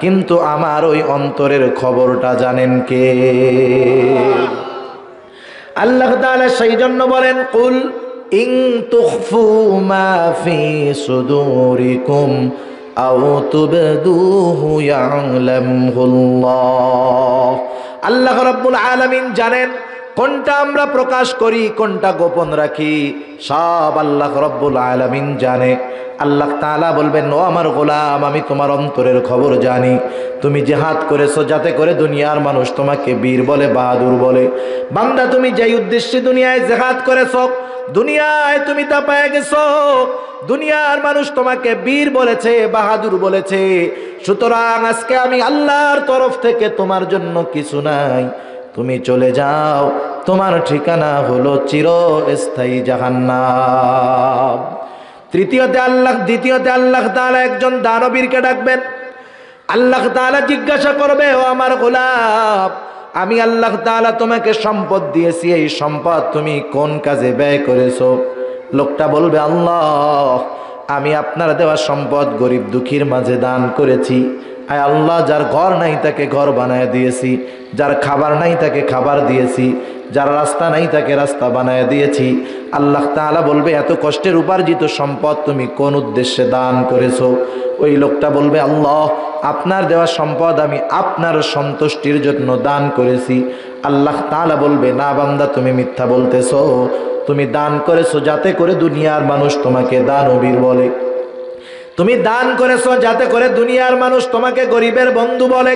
কিন্তু আমার ওই অন্তরের খবরটা জানেন কে? আল্লাহ তাআলা সেই জন্য বলেন, কুল ইন তুখফু মা ফি সুদুরিকুম আও তুবদুহু ইয়ালামহুল্লাহ। আল্লাহ রাব্বুল আলামিন জানেন কোনটা আমরা প্রকাশ করি, কোনটা গোপন রাখি, সব আল্লাহ রাব্বুল আলামিন জানে। আল্লাহ তাআলা বলবেন, ও আমার গোলাম, আমি তোমার অন্তরের খবর জানি। তুমি জিহাদ করেছো যাতে করে দুনিয়ার মানুষ তোমাকে বীর বলে, বাহাদুর বলে। বান্দা, তুমি যেই উদ্দেশ্যে দুনিয়ায় জিহাদ করেছো, দুনিয়ায় তুমি তা পেয়ে গেছো। দুনিয়ার মানুষ তোমাকে বীর বলেছে, বাহাদুর বলেছে। সুতরাং আজকে আমি আল্লাহর তরফ থেকে তোমার জন্য কিছু নাই, তুমি চলে যাও, তোমার ঠিকানা হলো চিরস্থায়ী জাহান্নাম। দ্বিতীয়তে আল্লাহ তাআলা একজন দানবীরকে ডাকবেন। আল্লাহ তাআলা জিজ্ঞাসা করবে, ও আমার গোলাম, আমি আল্লাহ তাআলা তোমাকে সম্পদ দিয়েছি, এই সম্পদ তুমি কোন কাজে ব্যয় করেছো? লোকটা বলবে, আল্লাহ, আমি আপনার দেওয়া সম্পদ গরিব দুঃখীর মাঝে দান করেছি। আয় আল্লাহ, যার ঘর নাই তাকে ঘর বানায় দিয়েছি, যার খাবার নাই তাকে খাবার দিয়েছি, যার রাস্তা নাই তাকে রাস্তা বানায় দিয়েছি। আল্লাহ তাআলা বলবে, এত কষ্টের উপার্জিত সম্পদ তুমি কোন উদ্দেশ্যে দান করেছো? ওই লোকটা বলবে, আল্লাহ, আপনার দেওয়া সম্পদ আমি আপনার সন্তুষ্টির জন্য দান করেছি। আল্লাহ তাআলা বলবে, না বান্দা, তুমি মিথ্যা বলতেছো, তুমি দান করেছো যাতে করে দুনিয়ার মানুষ তোমাকে দানবীর বলে, তুমি দান করেছো যাতে করে দুনিয়ার মানুষ তোমাকে গরিবের বন্ধু বলে,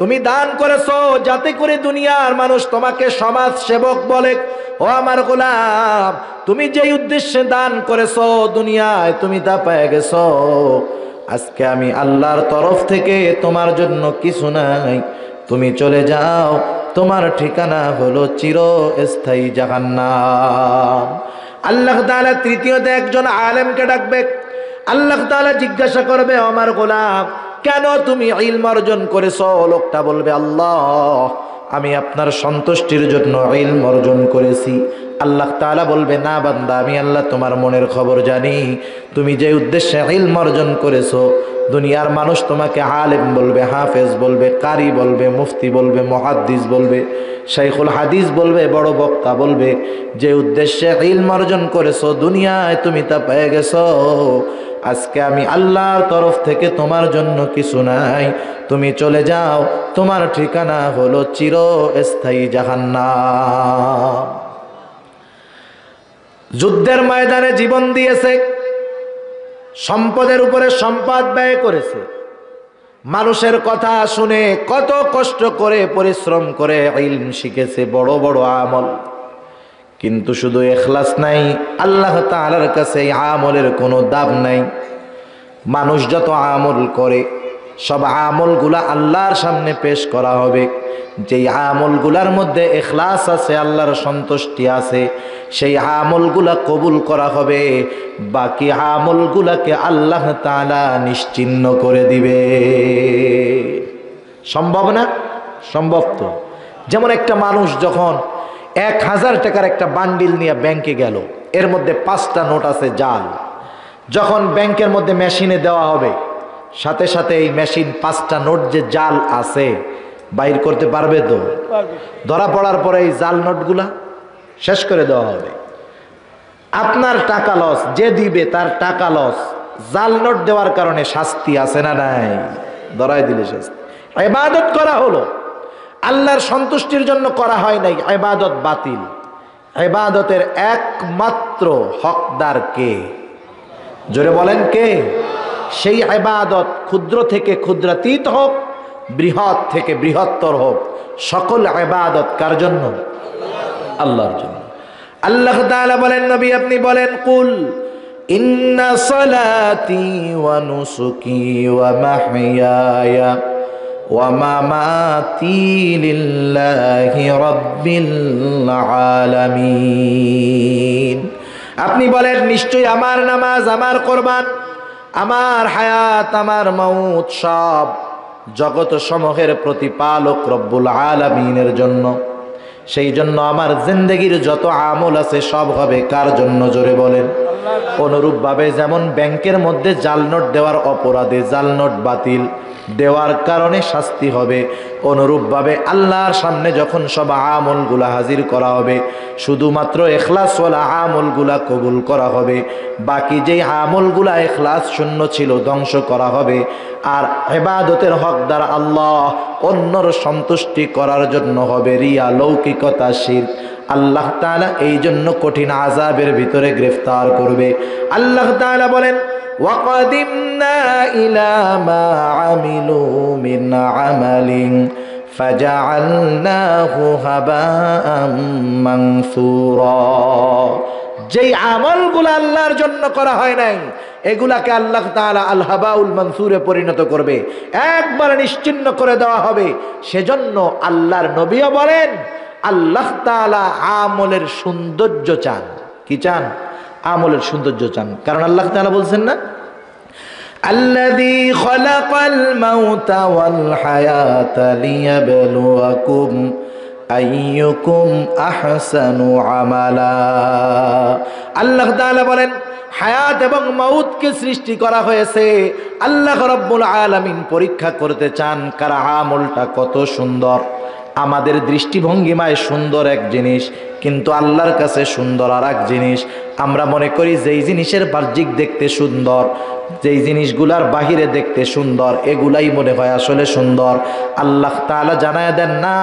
তুমি দান করেছো যাতে করে দুনিয়ার মানুষ তোমাকে সমাজ সেবক বলে। ও আমার গোলাম, তুমি যেই উদ্দেশ্যে দান করেছো দুনিয়ায় তুমি তা পেয়ে গেছো। আজকে আমি আল্লাহর তরফ থেকে তোমার জন্য কিছু নাই, তুমি চলে যাও, তোমার ঠিকানা হলো চিরস্থায়ী জাহান্নাম। আল্লাহ তাআলা তৃতীয়তে একজন আলেমকে ডাকবে। আল্লাহ তাআলা জিজ্ঞাসা করবে, আমার গোলাম, কেন তুমি ইলম অর্জন করেছো? লোকটা বলবে, আল্লাহ, আমি আপনার সন্তুষ্টির জন্য ইলম অর্জন করেছি। আল্লাহ তাআলা বলবে, না বান্দা, আমি আল্লাহ তোমার মনের খবর জানি। তুমি যে উদ্দেশ্যে ইলম অর্জন করেছো, দুনিয়ার মানুষ তোমাকে আলেম বলবে, হাফেজ বলবে, কারি বলবে, মুফতি বলবে, মুহাদ্দিস বলবে, শাইখুল হাদিস বলবে, বড় বক্তা বলবে। যে উদ্দেশ্যে ইলম অর্জন করেছো দুনিয়ায় তুমি তা পেয়ে গেছো। আজকে আমি আল্লাহর তরফ থেকে তোমার জন্য কিছু নাই, তুমি চলে যাও, তোমার ঠিকানা হলো চিরস্থায়ী জাহান্নাম। যুদ্ধের ময়দানে জীবন দিয়েছে, সম্পদের উপরে সম্পদ ব্যয় করেছে, মানুষের কথা শুনে কত কষ্ট করে পরিশ্রম করে ইলম শিখেছে, বড় বড় আমল, কিন্তু শুধু ইখলাস নাই। আল্লাহ তাআলার কাছে এই আমলের কোনো দাম নাই। মানুষ যত আমল করে সব আমলগুলা আল্লাহর সামনে পেশ করা হবে। যেই আমলগুলার মধ্যে ইখলাস আছে, আল্লাহর সন্তুষ্টি আছে, সেই আমলগুলা কবুল করা হবে। বাকি আমলগুলাকে আল্লাহ তাআলা নিশ্চিহ্ন করে দিবে। সম্ভব না? সম্ভব তো। যেমন একটা মানুষ যখন 1000 টাকার একটা বান্ডিল নিয়ে ব্যাংকে গেল, এর মধ্যে 5টা নোট আছে জাল। যখন ব্যাংকের মধ্যে মেশিনে দেওয়া হবে, সাথে সাথে এই মেশিন 5টা নোট যে জাল আছে বাইর করতে পারবে তো? ধরা পড়ার পরে এই জাল নোটগুলা শেষ করে দেওয়া হবে। আপনার টাকা লস, যে দিবে তার টাকা লস। জাল নোট দেওয়ার কারণে শাস্তি আছে না নাই? ধরাই দিলে শাস্তি। ইবাদত করা হলো, আল্লাহর সন্তুষ্টির জন্য করা হয় নাই, ইবাদত বাতিল। ইবাদতের একমাত্র হকদার কে? জোরে বলেন কে? সেই ইবাদত ক্ষুদ্র থেকে ক্ষুদ্রাতীত হোক, বৃহৎ থেকে বৃহত্তর হোক, সকল ইবাদত কার জন্য? আল্লাহর জন্য। আল্লাহ তাআলা বলেন, নবী আপনি বলেন, কুল ইন্না সালাতি ওয়া নুসুকি ওয়া মাহইয়ায়া ওয়া মামাতি লিল্লাহি রাব্বিল আলামিন। আপনি বলেন নিশ্চয়ই আমার নামাজ, আমার কোরবান, আমার হায়াত, আমার মউত সব জগৎ সমূহের প্রতিপালক রব্বুল আলামিনের জন্য। সেই জন্য আমার জিন্দেগির যত আমল আছে সব হবে কার জন্য? জোরে বলেন। অনুরূপভাবে যেমন ব্যাংকের মধ্যে জাল নোট দেওয়ার অপরাধে জাল নোট বাতিল দেওয়ার কারণে শাস্তি হবে, অনুরূপভাবে আল্লাহর সামনে যখন সব আমলগুলা হাজির করা হবে শুধুমাত্র ইখলাসওয়ালা আমলগুলা কবুল করা হবে, বাকি যেই আমলগুলা ইখলাস শূন্য ছিল ধ্বংস করা হবে। আর ইবাদতের হকদার আল্লাহ, অন্যর সন্তুষ্টি করার জন্য হবে রিয়া, লৌকিকতা, শিরক। আল্লাহ তাআলা এই জন্য কঠিন আযাবের ভিতরে গ্রেফতার করবে। আল্লাহ তাআলা বলেন ওয়াকাদিমনা ইলা মা আমিলু মিন আমালিন ফাজআলনাহু হাবাআম মানসুরা। যেই আমলগুলো আল্লাহর জন্য করা হয় নাই এগুলাকে আল্লাহ তাআলা আল হাবাউল মানসুরে পরিণত করবে, একবার নিশ্চিহ্ন করে দেওয়া হবে। সেজন্য আল্লাহর নবীও বলেন আল্লাহ তাআলা আমলের সৌন্দর্য চান। কি চান? আমলের সৌন্দর্য চান। কারণ আল্লাহ তাআলা বলছেন না, আল্লাযী খালাকাল মাউতা ওয়াল হায়াতা লিয়াবলুয়াকুম আইয়ুকুম আহসানু আমালা। আল্লাহ তাআলা বলেন হায়াত এবং মউতকে সৃষ্টি করা হয়েছে আল্লাহ রাব্বুল আলামিন পরীক্ষা করতে চান কার আমলটা কত সুন্দর। আমাদের দৃষ্টিভঙ্গিমায় সুন্দর এক জিনিস, কিন্তু আল্লাহর কাছে সুন্দর আর এক জিনিস। আমরা মনে করি যেই জিনিসের বাহ্যিক দেখতে সুন্দর, যেই জিনিসগুলার বাহিরে দেখতে সুন্দর, এগুলাই মনে হয় আসলে সুন্দর। আল্লাহ তাআলা জানায় দেন না,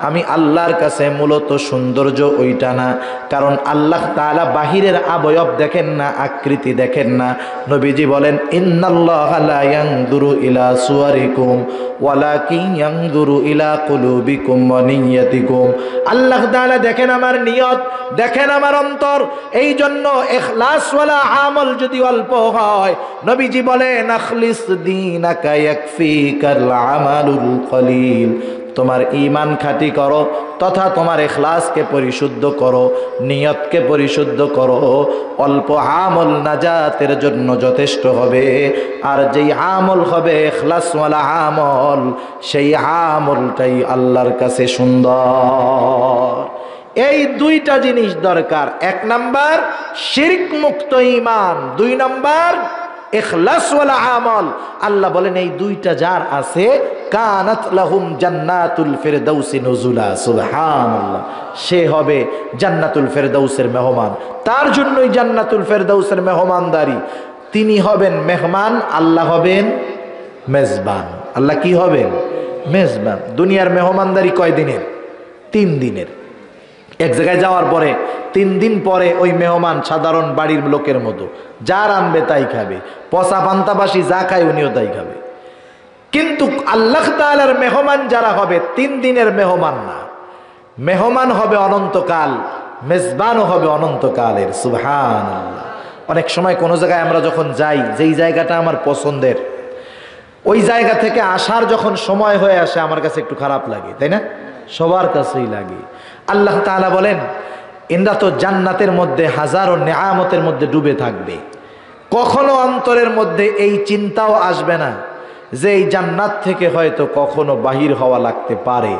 আমি আল্লাহর কাছে মূলত সৌন্দর্য ওইটা না। কারণ আল্লাহ তাআলা বাহিরের অবয়ব দেখেন না, আকৃতি দেখেন না। নবীজি বলেন ইন্নাল্লাহা লা ইয়ানজুরু ইলা সুওয়ারিকুম ওয়ালাকিন ইয়ানজুরু ইলা কুলুবিকুম ওয়া নিয়্যাতিকুম। আল্লাহ তাআলা দেখেন আমার নিয়ত, দেখেন আমার অন্তর। এই জন্য ইখলাসওয়ালা আমল যদি অল্প হয়, নবীজি বলেন আখলিস দীনাকা ইয়াকফিকাল আমালুল কলিল। তোমার ঈমান খাঁটি করো তথা তোমার ইখলাসকে পরিশুদ্ধ করো, নিয়তকে পরিশুদ্ধ করো, অল্প আমল নাজাতের জন্য যথেষ্ট হবে। আর যেই আমল হবে ইখলাসওয়ালা আমল, সেই আমলটাই আল্লাহর কাছে সুন্দর। এই দুইটা জিনিস দরকার। এক নাম্বার শিরক মুক্ত ঈমান, দুই নাম্বার ইখলাসওয়ালা আমল। আল্লাহ বলেন এই দুইটা যার আছে কানাত লাহুম জান্নাতুল ফিরদাউসি নুজুলা। সুবহানাল্লাহ, সে হবে জান্নাতুল ফিরদাউসের মেহমান। তার জন্যই জান্নাতুল ফিরদাউসের মেহমানদারি। তিনি হবেন মেহমান, আল্লাহ হবেন মেজবান। আল্লাহ কি হবেন? মেজবান। দুনিয়ার মেহমানদারি কয় দিনের? 3 দিনের। এক জায়গায় যাওয়ার পরে 3 দিন পরে ওই মেহমান সাধারণ বাড়ির লোকের মতো, যার আনবে তাই খাবে, পচা পান্তাবাসী যা খায় উনিও তাই খাবে। কিন্তু আল্লাহ তাআলার মেহমান যারা হবে 3 দিনের মেহমান না, মেহমান হবে অনন্তকাল, মেজবানও হবে অনন্তকালের। সুবহানাল্লাহ। অনেক সময় কোনো জায়গায় আমরা যখন যাই, যেই জায়গাটা আমার পছন্দের, ওই জায়গা থেকে আসার যখন সময় হয়ে আসে আমার কাছে একটু খারাপ লাগে, তাই না? সবার কাছেই লাগে। আল্লাহ তাআলা বলেন এরা তো জান্নাতের মধ্যে হাজারো নেয়ামতের মধ্যে ডুবে থাকবে, কখনো অন্তরের মধ্যে এই চিন্তাও আসবে না যে এই জান্নাত থেকে হয়তো কখনো বাহির হওয়া লাগতে পারে।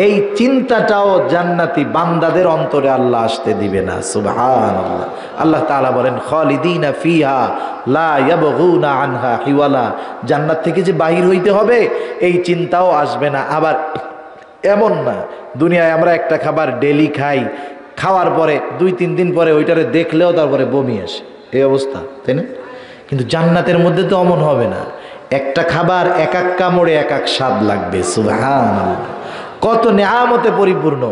এই চিন্তাটাও জান্নাতি বান্দাদের অন্তরে আল্লাহ আসতে দিবে না। সুবহানাল্লাহ। আল্লাহ তাআলা বলেন খালিদিনা ফিহা লা ইয়াবগুনা আনহা হিওয়ালা। জান্নাত থেকে যে বাহির হইতে হবে এই চিন্তাও আসবে না। আবার এমন না দুনিয়ায় আমরা একটা খাবার ডেলি খাই, খাওয়ার পরে 2-3 দিন পরে ওইটারে দেখলেও তারপরে বমি আসে, এই অবস্থা, তাই না? কিন্তু জান্নাতের মধ্যে তো অমন হবে না। একটা খাবার এক এক কামড়ে এক এক স্বাদ লাগবে। সুবহানাল্লাহ। কত নেয়ামতে পরিপূর্ণ।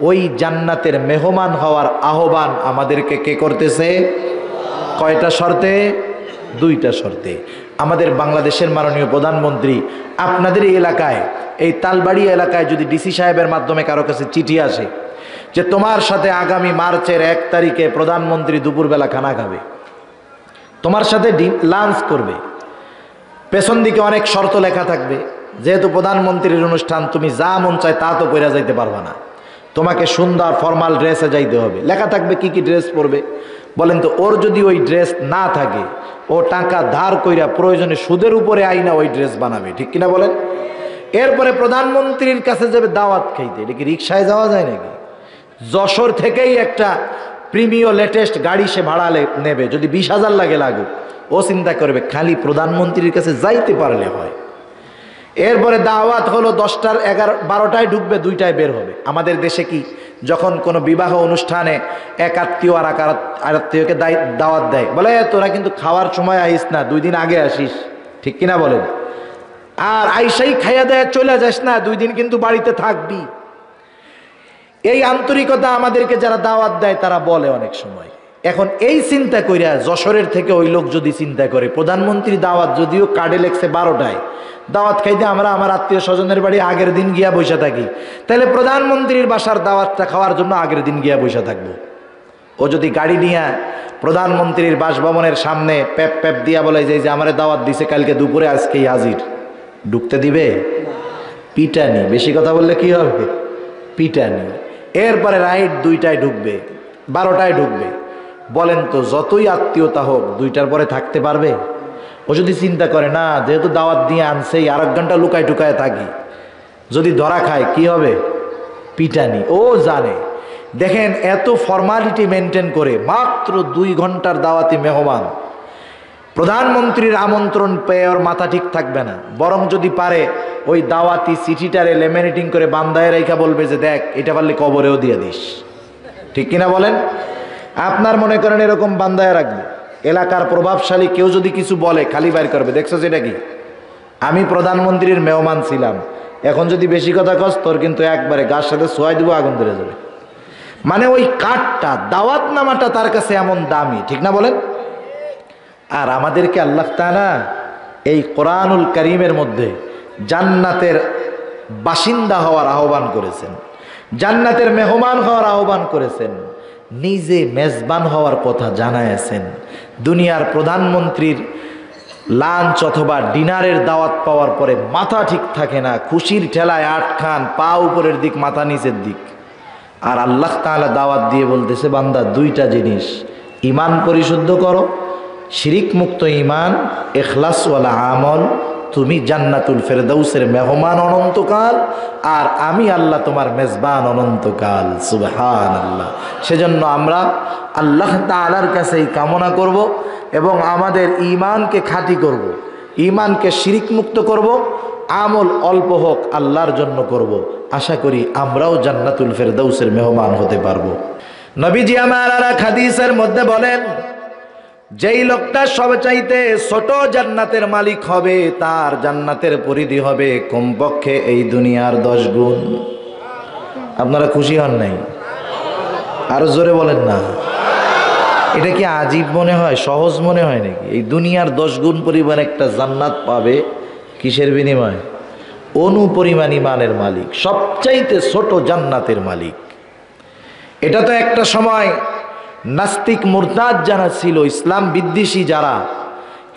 ওই জান্নাতের মেহমান হওয়ার আহ্বান আমাদেরকে কে করতেছে? কয়টা শর্তে? 2টা শর্তে। আমাদের বাংলাদেশের মাননীয় প্রধানমন্ত্রী আপনাদের এই এলাকায়, এই তালবাড়ি এলাকায় যদি ডিসি সাহেবের মাধ্যমে কারো কাছে চিঠি আসে যে তোমার সাথে আগামী মার্চের 1 তারিখে প্রধানমন্ত্রী দুপুরবেলা খানা খাবে, তোমার সাথে লাঞ্চ করবে, পেছন দিকে অনেক শর্ত লেখা থাকবে। যেহেতু প্রধানমন্ত্রীর অনুষ্ঠান, তুমি যা মন চায় তা তো পরে যাইতে পারবা না, তোমাকে সুন্দর ফর্মাল ড্রেসে যাইতে হবে। লেখা থাকবে কি কি ড্রেস পরবে। বলেন তো ওর যদি ওই ড্রেস না থাকে, ও টাকা ধার কইরা প্রয়োজনে সুদের উপরে আইনা ওই ড্রেস বানাবে, ঠিক কিনা বলেন? এরপরে প্রধানমন্ত্রীর কাছে যাবে দাওয়াত খাইতে, এটা কি রিক্সায় যাওয়া যায় নাকি? যশোর থেকেই একটা প্রিমিয় লেটেস্ট গাড়ি সে ভাড়া নেবে, যদি 20,000 লাগে লাগুক, ও চিন্তা করবে খালি প্রধানমন্ত্রীর কাছে যাইতে পারলে হয়। এরপরে দাওয়াত হলো 10টার 12টায় ঢুকবে, 2টায় বের হবে। আমাদের দেশে কি যখন কোনো বিবাহ অনুষ্ঠানে এক আত্মীয় আর আত্মীয়কে দাওয়াত দেয়, বলে তোরা কিন্তু খাওয়ার সময় আইস না, 2 দিন আগে আসিস, ঠিক কিনা বলেন? আর আইসাই খাইয়া দেয় চলে যাস না, 2 দিন কিন্তু বাড়িতে থাকবি। এই আন্তরিকতা আমাদেরকে যারা দাওয়াত দেয় তারা বলে অনেক সময়। এখন এই চিন্তা কইরা যশোরের থেকে ওই লোক যদি চিন্তা করে প্রধানমন্ত্রী দাওয়াত যদিও কার্ডে লেখছে 12টায়, দাওয়াত খাইতে আমরা আমার আত্মীয় স্বজনের বাড়ি আগের দিন গিয়া বসে থাকি, তাহলে প্রধানমন্ত্রীর বাসার দাওয়াতটা খাওয়ার জন্য আগের দিন গিয়া বসে থাকবো। ও যদি গাড়ি নিয়ে প্রধানমন্ত্রীর বাসভবনের সামনে প্যাপ প্যাপ দিয়া বলে যে আমারে দাওয়াত দিছে কালকে দুপুরে, আজকেই হাজির, ঢুকতে দিবে? পিটানি। বেশি কথা বললে কি হবে? পিটানি। এরপরে রাইট 2টায় ঢুকবে, 12টায় ঢুকবে। বলেন তো যতই আত্মীয়তা হোক 2টার পরে থাকতে পারবে? ও যদি চিন্তা করে না যেহেতু দাওয়াত দিয়ে আনছেই আর 1 ঘন্টা লুকায় টুকায় থাকি, যদি ধরা খায় কি হবে? পিটানি। ও জানে। দেখেন এত ফর্মালিটি মেনটেন করে মাত্র 2 ঘন্টার দাওয়াতি মেহমান, প্রধানমন্ত্রীর আমন্ত্রণ পেয়ে ওর মাথা ঠিক থাকবে না, বরং যদি পারে ওই দাওয়াতি চিঠিটারে লেমিনেটিং করে বান্ধায় রেখা বলবে যে দেখ এটা পারলে কবরেও দিয়ে দিস, ঠিক কিনা বলেন? আপনার মনে করেন এরকম বান্ধায় রাখবে, এলাকার প্রভাবশালী কেউ যদি কিছু বলে খালি বাইর করবে, দেখছো সেটা কি আমি প্রধানমন্ত্রীর মেহমান ছিলাম, এখন যদি বেশি কথা কস তোর কিন্তু একবারে গাছ সাথে সোয়াই দেবো, আগুন ধরে যাবে। মানে ওই কাঠটা, দাওয়াত নামাটা তার কাছে এমন দামি, ঠিক না বলেন? আর আমাদেরকে আল্লাহ তাআলা এই কোরআনুল কারীমের মধ্যে জান্নাতের বাসিন্দা হওয়ার আহ্বান করেছেন, জান্নাতের মেহমান হওয়ার আহ্বান করেছেন, নিজে মেজবান হওয়ার কথা জানাইছেন। দুনিয়ার প্রধানমন্ত্রীর লাঞ্চ অথবা ডিনারের দাওয়াত পাওয়ার পরে মাথা ঠিক থাকে না, খুশির ঠেলায় আটখান, পা উপরের দিক মাথা নিচের দিক। আর আল্লাহ তাআলা দাওয়াত দিয়ে বলতেছে বান্দা 2টা জিনিস, ঈমান পরিশুদ্ধ করো, শিরিক মুক্ত ঈমান, ইখলাসওয়ালা আমল, তুমি জান্নাতুল ফেরদাউসের মেহমান অনন্তকাল, আর আমি আল্লাহ তোমার মেজবান অনন্তকাল। সুবহানাল্লাহ। সেজন্য আমরা আল্লাহ তাআলার কাছে এই কামনা করব এবং আমাদের ঈমানকে খাঁটি করব, ঈমানকে শিরিক মুক্ত করব, আমল অল্প হোক আল্লাহর জন্য করব। আশা করি আমরাও জান্নাতুল ফেরদাউসের মেহমান হতে পারবো। নবীজি আমার আর এক হাদিসের মধ্যে বলেন, যেই লোকটা সবচাইতে ছোট জান্নাতের মালিক হবে তার জান্নাতের পরিধি হবে কমপক্ষে এই দুনিয়ার 10 গুণ। আপনারা খুশি হন নাই? আরো জোরে বলেন না। এটা কি আজীব মনে হয়, সহজ মনে হয় নাকি? এই দুনিয়ার 10 গুণ পরিমাণ একটা জান্নাত পাবে কিসের বিনিময়ে? অনুপরিমাণ ঈমানের মালিক, সবচাইতে ছোট জান্নাতের মালিক। এটা তো একটা সময় নাস্তিক মুরতাদ যারা ছিল, ইসলাম বিদ্বেষী যারা,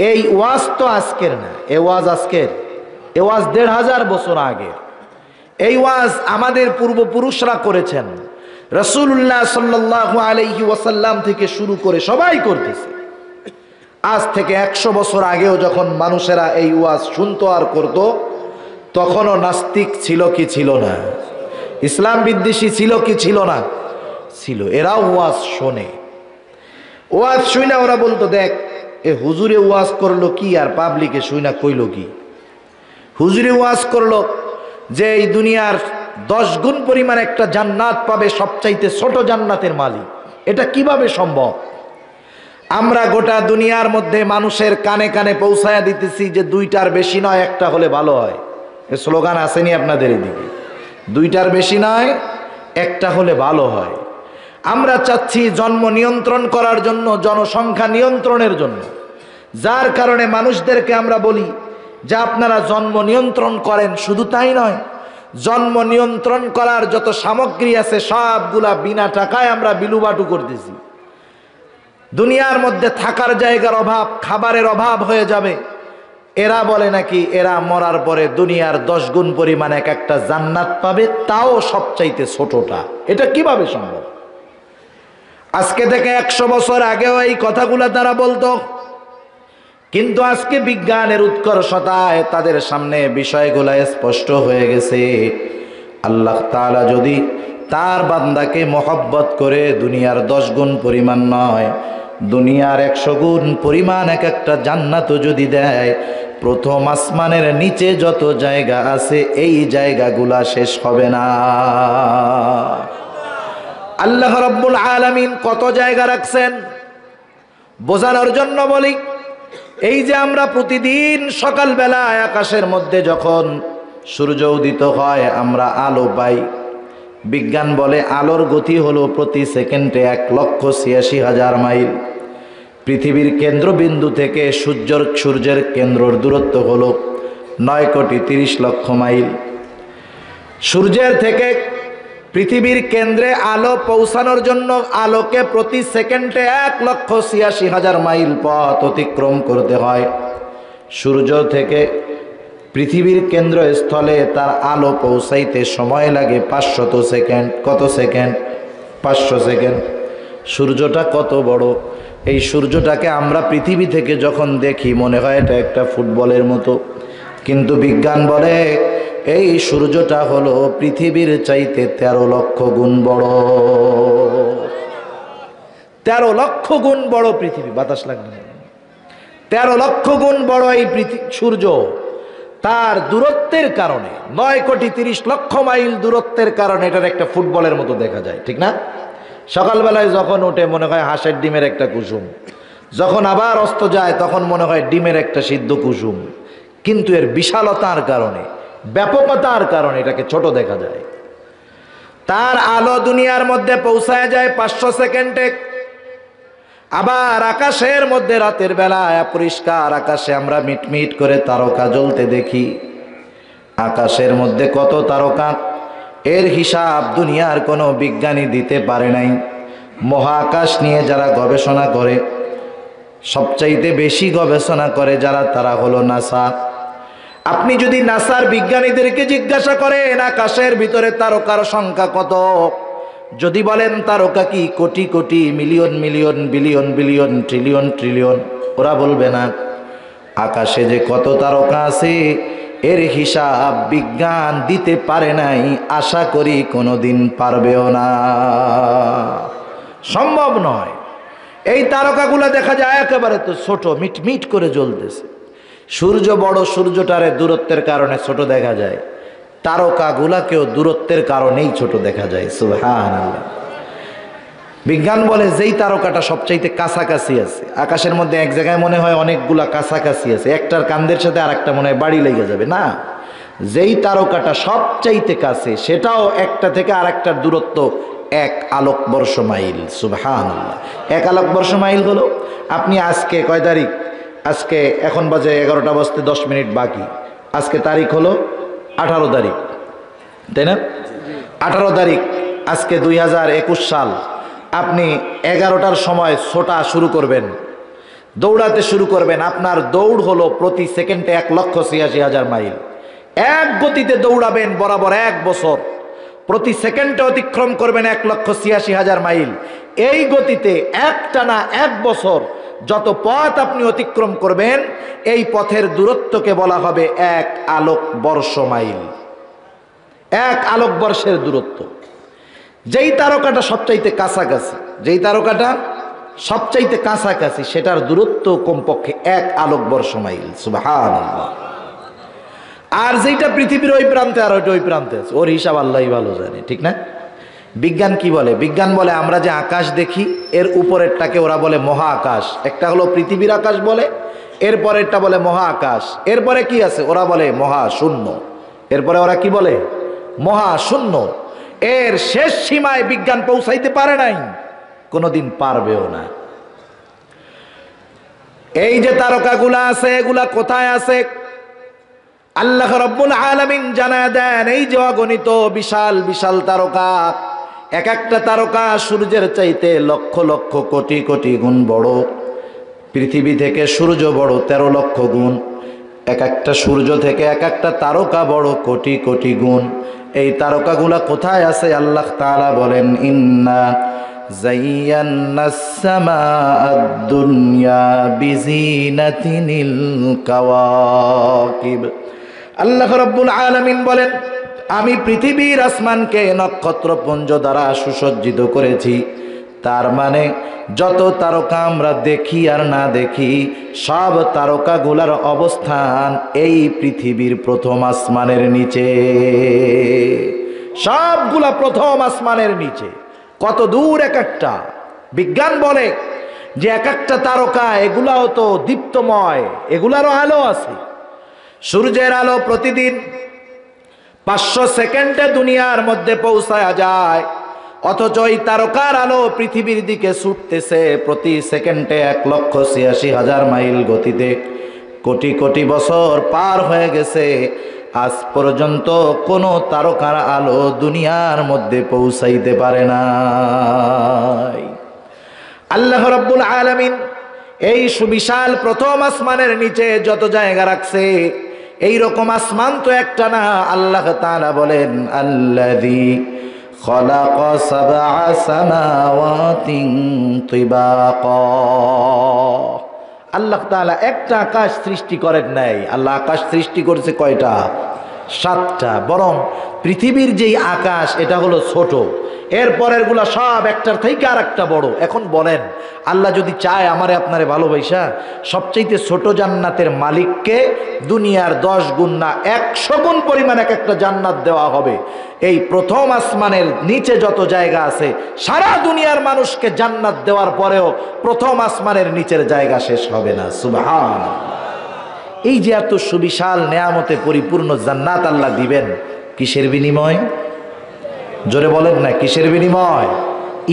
এই ওয়াজ তো আজকের না, এ ওয়াজ আজকের, এ ওয়াজ 1500 বছর আগের। এই ওয়াজ আমাদের পূর্বপুরুষরা করেছেন, রাসূলুল্লাহ সাল্লাল্লাহু আলাইহি ওয়াসাল্লাম থেকে শুরু করে সবাই করতেছে। আজ থেকে 100 বছর আগেও যখন মানুষেরা এই ওয়াজ শুনতো আর করত, তখনও নাস্তিক ছিল কি ছিল না? ইসলাম বিদ্বেষী ছিল কি ছিল না? ছিল। এরাও ওয়াজ শোনে, ওয়াজ শুনে ওরা বলতো দেখ এ হুজুরে ওয়াজ করলো কি আর পাবলিকে শুইনা কইলো কি? হুজুরে ওয়াজ করলো যে এই দুনিয়ার 10 গুণ পরিমাণ একটা জান্নাত পাবে সবচাইতে ছোট জান্নাতের মালিক। এটা কিভাবে সম্ভব? আমরা গোটা দুনিয়ার মধ্যে মানুষের কানে কানে পৌঁছায়া দিতেছি যে 2টার বেশি নয়, একটা হলে ভালো হয়। এ স্লোগান আসেনি আপনাদের এদিকে? 2টার বেশি নয়, একটা হলে ভালো হয়। আমরা চাচ্ছি জন্ম নিয়ন্ত্রণ করার জন্য, জনসংখ্যা নিয়ন্ত্রণের জন্য, যার কারণে মানুষদেরকে আমরা বলি যে আপনারা জন্ম নিয়ন্ত্রণ করেন। শুধু তাই নয়, জন্ম নিয়ন্ত্রণ করার যত সামগ্রী আছে সবগুলা বিনা টাকায় আমরা বিলুবাটু করতেছি। দুনিয়ার মধ্যে থাকার জায়গার অভাব, খাবারের অভাব হয়ে যাবে। এরা বলে নাকি এরা মরার পরে দুনিয়ার 10 গুণ পরিমাণ একটা জান্নাত পাবে, তাও সবচাইতে ছোটটা। এটা কিভাবে সম্ভব? আজকে থেকে 100 বছর আগেও এই কথাগুলো তারা বলতো, কিন্তু আজকে বিজ্ঞানের উৎকর্ষতায় তাদের সামনে বিষয়গুলো স্পষ্ট হয়ে গেছে। আল্লাহ তাআলা যদি তার বান্দাকে মহব্বত করে দুনিয়ার 10 গুণ পরিমাণ নয়, দুনিয়ার 100 গুণ পরিমাণ এক একটা জান্নাতও যদি দেয়, প্রথম আসমানের নিচে যত জায়গা আছে এই জায়গাগুলা শেষ হবে না। আল্লাহ রাব্বুল আলামিন কত জায়গা রাখছেন বোঝানোর জন্য বলি। এই যে আমরা প্রতিদিন সকালবেলায় আকাশের মধ্যে যখন সূর্য উদিত হয় আমরা আলো পাই, বিজ্ঞান বলে আলোর গতি হলো প্রতি সেকেন্ডে 1,86,000 মাইল। পৃথিবীর কেন্দ্রবিন্দু থেকে সূর্যের কেন্দ্রের দূরত্ব হলো 9,30,00,000 মাইল। সূর্যের থেকে পৃথিবীর কেন্দ্রে আলো পৌঁছানোর জন্য আলোকে প্রতি সেকেন্ডে 1,86,000 মাইল পথ অতিক্রম করতে হয়। সূর্য থেকে পৃথিবীর কেন্দ্রস্থলে তার আলো পৌঁছাইতে সময় লাগে 500 সেকেন্ড। কত সেকেন্ড? 500 সেকেন্ড। সূর্যটা কত বড়! এই সূর্যটাকে আমরা পৃথিবী থেকে যখন দেখি মনে হয় এটা একটা ফুটবলের মতো, কিন্তু বিজ্ঞান বলে এই সূর্যটা হলো পৃথিবীর চাইতে 13 লক্ষ গুণ বড়। 13 লক্ষ গুণ বড় পৃথিবী। বাতাস লাগবে না। 13 লক্ষ গুণ বড় এই সূর্য। তার দূরত্বের কারণে 9,30,00,000 মাইল দূরত্বের কারণে এটার একটা ফুটবলের মতো দেখা যায়, ঠিক না? সকালবেলায় যখন ওঠে মনে হয় হাঁসের ডিমের একটা কুসুম, যখন আবার অস্ত যায় তখন মনে হয় ডিমের একটা সিদ্ধ কুসুম। কিন্তু এর বিশালতার কারণে, ব্যাপকতার কারণে এটাকে ছোট দেখা যায়। তার আলো দুনিয়ার মধ্যে পৌঁছায় যায় 500 সেকেন্ডে। আবার আকাশের মধ্যে রাতের বেলায় পরিষ্কার আকাশে আমরা মিটমিট করে তারকা জ্বলতে দেখি। আকাশের মধ্যে কত তারকা, এর হিসাব দুনিয়ার কোনো বিজ্ঞানী দিতে পারে নাই। মহাকাশ নিয়ে যারা গবেষণা করে, সবচাইতে বেশি গবেষণা করে যারা, তারা হলো নাসা। আপনি যদি নাসার বিজ্ঞানীদেরকে জিজ্ঞাসা করেন আকাশের ভিতরে তারকার সংখ্যা কত, যদি বলেন তারকা কি crore crore, million million, billion billion, trillion trillion, ওরা বলবে না। আকাশে যে কত তারকা আছে এর হিসাব বিজ্ঞান দিতে পারে নাই, আশা করি কোনোদিন পারবেও না, সম্ভব নয়। এই তারকাগুলো দেখা যায় একেবারে তো ছোট, মিটমিট করে জ্বলতেছে। সূর্য বড়, সূর্যটারে দূরত্বের কারণে ছোট দেখা যায়, তারকাগুলাকেও দূরত্বের কারণেই ছোট দেখা যায়। সুবহানাল্লাহ। বিজ্ঞান বলে যেই তারকাটা সবচাইতে কাছাকাছি আছে আকাশের মধ্যে, এক জায়গায় মনে হয় অনেকগুলা কাছাকাছি আছে, একটার কান্দের সাথে আর একটা মনে হয় বাড়ি লেগে যাবে, না, যেই তারকাটা সবচাইতে কাছে সেটাও একটা থেকে আর একটার দূরত্ব 1 আলোকবর্ষ মাইল। সুবহানাল্লাহ। 1 আলোকবর্ষ মাইল হলো, আপনি আজকে কয় তারিখ? আজকে এখন বাজে 11টা বাজতে 10 মিনিট বাকি। আজকে তারিখ হলো 18 তারিখ, তাই না? 18 তারিখ, আজকে 2021 সাল। আপনি 11টার সময় ছোটা শুরু করবেন, দৌড়াতে শুরু করবেন। আপনার দৌড় হলো প্রতি সেকেন্ডে 1,86,000 মাইল। এক গতিতে দৌড়াবেন বরাবর 1 বছর, প্রতি সেকেন্ডে অতিক্রম করবেন 1,86,000 মাইল। এই গতিতে একটানা 1 বছর যত পথ আপনি অতিক্রম করবেন, এই পথের দূরত্বকে বলা হবে 1 আলোকবর্ষ মাইল। 1 আলোকবর্ষের দূরত্ব। যেই তারকাটা সবচাইতে কাছাকাছি, যেই তারকাটা সবচাইতে কাছাকাছি সেটার দূরত্ব কমপক্ষে 1 আলোকবর্ষ মাইল। সুবহানাল্লাহ। আর যেটা পৃথিবীর ওই প্রান্তে আর ওইটা ওই প্রান্তে আছে, ওর হিসাব আল্লাহই ভালো জানে, ঠিক না? বিজ্ঞান কি বলে? বিজ্ঞান বলে আমরা যে আকাশ দেখি এর উপরেরটাকে ওরা বলে মহাকাশ। একটা হলো পৃথিবীর আকাশ বলে, এরপরেরটা বলে মহাকাশ। এরপরে কি আছে? ওরা বলে মহাশূন্য। এরপরে ওরা কি বলে? মহাশূন্য। এর শেষ সীমায় বিজ্ঞান পৌঁছাইতে পারে নাই, কোনোদিন পারবেও না। এই যে তারকাগুলা আছে এগুলা কোথায় আছে? আল্লাহ রাব্বুল আলামিন জানায় দেন, এই যে অগণিত বিশাল বিশাল তারকা, এক একটা তারকা সূর্যের চাইতে লক্ষ লক্ষ কোটি কোটি গুণ বড়। পৃথিবী থেকে সূর্য বড় 13 লক্ষ গুণ। এক একটা সূর্য থেকে এক একটা তারকা বড় কোটি কোটি গুণ। এই তারকাগুলা কোথায় আছে? আল্লাহ তাআলা বলেন, ইন্না যায়্যানাস সামাআদ দুনিয়া বিজিনাতিনিল কাওয়াকিব। আল্লাহ রাব্বুল আলামিন বলেন, আমি পৃথিবীর আসমানকে নক্ষত্রপুঞ্জ দ্বারা সুসজ্জিত করেছি। তার মানে যত তারকা আমরা দেখি আর না দেখি, সব তারকাগুলার অবস্থান এই পৃথিবীর প্রথম আসমানের নিচে। সবগুলা প্রথম আসমানের নিচে। কত দূর এক একটা! বিজ্ঞান বলে যে এক একটা তারকা, এগুলাও তো দীপ্তময়, এগুলারও আলো আছে। সূর্যের আলো প্রতিদিন 500 সেকেন্ডে দুনিয়ার মধ্যে পৌঁছায়া যায়, অথচ এই তারকার আলো পৃথিবীর দিকে ছুটতেছে প্রতি সেকেন্ডে 1,86,000 মাইল গতিতে। কোটি কোটি বছর পার হয়ে গেছে, আজ পর্যন্ত কোনো তারকার আলো দুনিয়ার মধ্যে পৌঁছাইতে পারে না। আল্লাহ রাব্বুল আলামিন এই সুবিশাল প্রথম আসমানের নিচে যত জায়গা রাখছে, এই রকম আসমান তো একটা না। আল্লাহ তাআলা বলেন, আল্লাযী খালাকা সাবআ সামাওয়াতিন তিবাকা। আল্লাহ তাআলা একটা আকাশ সৃষ্টি করেন নাই, আল্লাহ আকাশ সৃষ্টি করেছে কয়টা? 7টা। বরং পৃথিবীর যেই আকাশ, এটা হলো ছোট, এরপরের গুলা সব একটার থেকে আর একটা বড়। এখন বলেন, আল্লাহ যদি চায় আমারে আপনারে ভালোবাসা, সবচাইতে ছোট জান্নাতের মালিককে দুনিয়ার 10 গুণ না 100 গুণ পরিমাণ এক একটা জান্নাত দেওয়া হবে। এই প্রথম আসমানের নিচে যত জায়গা আছে, সারা দুনিয়ার মানুষকে জান্নাত দেওয়ার পরেও প্রথম আসমানের নিচের জায়গা শেষ হবে না। সুবহানাল্লাহ। এই যে এত সুবিশাল নেয়ামতে পরিপূর্ণ জান্নাত আল্লাহ দিবেন, কিসের বিনিময়? জোরে বলেন না, কিসের বিনিময়?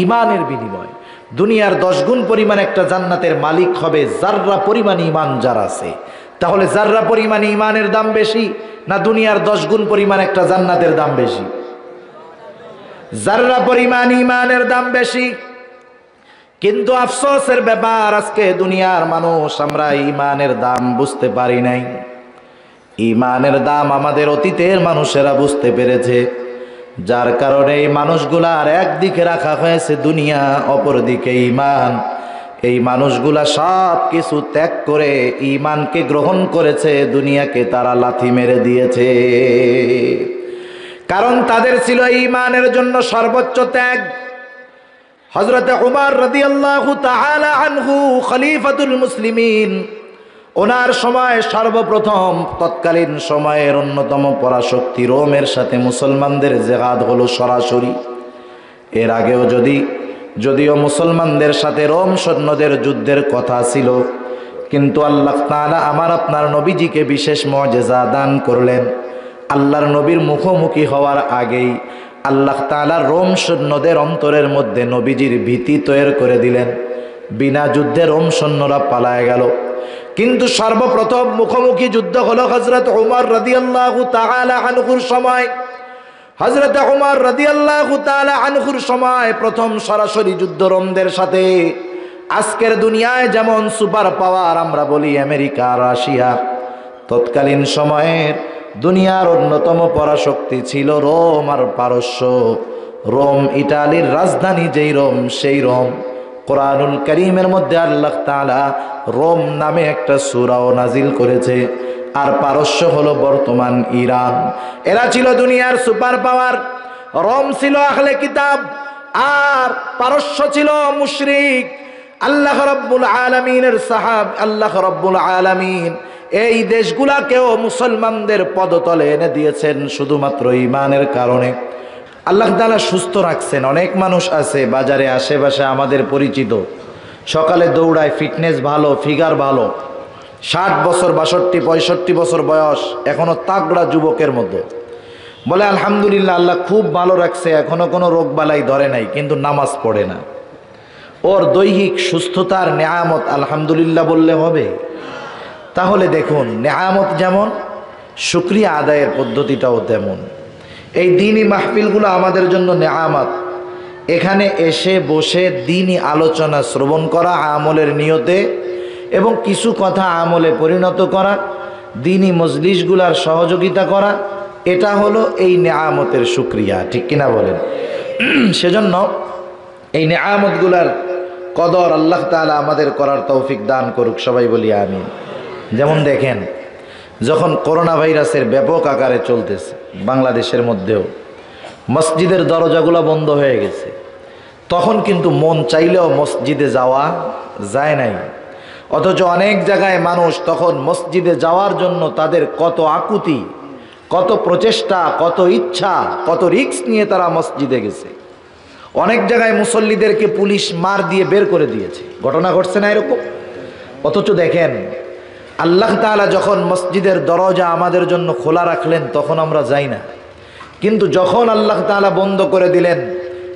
ইমানের বিনিময়। দুনিয়ার 10 গুণ পরিমাণ একটা জান্নাতের মালিক হবে যাররা পরিমাণ ইমান যার আছে। তাহলে যাররা পরিমাণ ইমানের দাম বেশি, না দুনিয়ার 10 গুণ পরিমাণ একটা জান্নাতের দাম বেশি? যাররা পরিমাণ ইমানের দাম বেশি। কিন্তু আফসোসের ব্যাপার, আজকে দুনিয়ার মানুষ আমরা ইমানের দাম বুঝতে পারি নাই। ইমানের দাম আমাদের অতীতের মানুষেরা বুঝতে পেরেছে, যার কারণে এই মানুষগুলার একদিকে রাখা হয়েছে দুনিয়া, অপর দিকে ইমান। এই মানুষগুলা সব কিছু ত্যাগ করে ইমানকে গ্রহণ করেছে, দুনিয়াকে তারা লাথি মেরে দিয়েছে। কারণ তাদের ছিল ইমানের জন্য সর্বোচ্চ ত্যাগ। হযরতে উমর রাদিয়াল্লাহু তাআলা আনহু খলিফাতুল মুসলিমিন, ওনার সময় সর্বপ্রথম তৎকালীন সময়ের অন্যতম পরাশক্তি রোমের সাথে মুসলমানদের জিহাদ হলো সরাসরি। এর আগেও যদিও মুসলমানদের সাথে রোম সৈন্যদের যুদ্ধের কথা ছিল, কিন্তু আল্লাহ তাআলা আমার আপনার নবীজিকে বিশেষ মুজিজা দান করলেন। আল্লাহর নবীর মুখোমুখি হওয়ার আগেই আল্লাহ তাআলা রোম সৈন্যদের অন্তরের মধ্যে নবীজির ভীতি তৈরি করে দিলেন। বিনা যুদ্ধে রোম সৈন্যরা পালায় গেল। কিন্তু সর্বপ্রথম মুখোমুখি যুদ্ধ হলো হযরত উমর রাদিয়াল্লাহু তাআলা আনহুর সময়। হযরত উমর রাদিয়াল্লাহু তাআলা আনহুর সময় প্রথম সরাসরি যুদ্ধ রোমদের সাথে। আজকের দুনিয়ায় যেমন সুপার পাওয়ার আমরা বলি আমেরিকা, রাশিয়া, তৎকালীন সময়ের দুনিয়ার অন্যতম পরাশক্তি ছিল রোম আর পারস্য। রোম ইটালির রাজধানী, যেই রোম সেই রোম। কোরআনুল কারীমের মধ্যে আল্লাহ তাআলা রোম নামে একটা সূরাও নাজিল করেছে। আর পারস্য হলো বর্তমান ইরান। এরা ছিল দুনিয়ার সুপার পাওয়ার। রোম ছিল আহলে কিতাব আর পারস্য ছিল মুশরিক। আল্লাহ রাব্বুল আলামিনের আল্লাহ রাব্বুল আলামিন এই দেশগুলাকেও মুসলমানদের পদতলে এনে দিয়েছেন শুধুমাত্র ইমানের কারণে। আল্লাহ তাআলা সুস্থ রাখছেন। অনেক মানুষ আছে বাজারে আশেপাশে আমাদের পরিচিত, সকালে দৌড়ায়, ফিটনেস ভালো, ফিগার ভালো, 60 বছর 62 65 বছর বয়স, এখনো তাগড়া যুবকের মতো। বলে আলহামদুলিল্লাহ, আল্লাহ খুব ভালো রাখছে, এখনো কোনো রোগ বালাই ধরে নাই, কিন্তু নামাজ পড়ে না। ওর দৈহিক সুস্থতার নেয়ামত আলহামদুলিল্লাহ বললে হবে? তাহলে দেখুন, নেয়ামত যেমন, শুকরিয়া আদায়ের পদ্ধতিটাও তেমন। এই দ্বীনি মাহফিলগুলো আমাদের জন্য নেয়ামত। এখানে এসে বসে দ্বীনি আলোচনা শ্রবণ করা আমলের নিয়তে, এবং কিছু কথা আমলে পরিণত করা, দ্বীনি মজলিসগুলার সহযোগিতা করা, এটা হলো এই নেয়ামতের শুকরিয়া। ঠিক কিনা বলেন? সেজন্য এই নেয়ামতগুলার কদর আল্লাহ তাআলা আমাদের করার তৌফিক দান করুক, সবাই বলি আমিন। যেমন দেখেন, যখন করোনা ভাইরাসের ব্যাপক আকারে চলতেছে বাংলাদেশের মধ্যেও মসজিদের দরজাগুলো বন্ধ হয়ে গেছে, তখন কিন্তু মন চাইলেও মসজিদে যাওয়া যায় নাই। অথচ অনেক জায়গায় মানুষ তখন মসজিদে যাওয়ার জন্য তাদের কত আকুতি, কত প্রচেষ্টা, কত ইচ্ছা, কত রিস্ক নিয়ে তারা মসজিদে গেছে। অনেক জায়গায় মুসল্লিদেরকে পুলিশ মার দিয়ে বের করে দিয়েছে, ঘটনা ঘটছে না এরকম? অথচ দেখেন, আল্লাহ তাআলা যখন মসজিদের দরজা আমাদের জন্য খোলা রাখলেন তখন আমরা যাই না, কিন্তু যখন আল্লাহ তাআলা বন্ধ করে দিলেন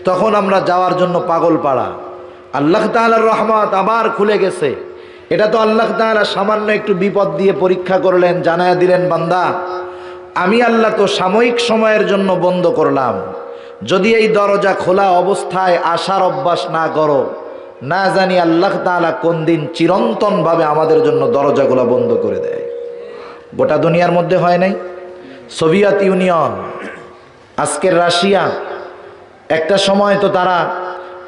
তখন আমরা যাওয়ার জন্য পাগল পাড়া। আল্লাহ তাআলার রহমত আবার খুলে গেছে। এটা তো আল্লাহ তাআলা সামান্য একটু বিপদ দিয়ে পরীক্ষা করলেন, জানায়া দিলেন, বান্দা আমি আল্লাহ তো সাময়িক সময়ের জন্য বন্ধ করলাম, যদি এই দরজা খোলা অবস্থায় আসার অভ্যাস না করো, না জানি আল্লাহ তাআলা কোন দিন চিরন্তনভাবে আমাদের জন্য দরজাগুলো বন্ধ করে দেয়। গোটা দুনিয়ার মধ্যে হয় নাই? সোভিয়েত ইউনিয়ন, আজকের রাশিয়া, একটা সময় তো তারা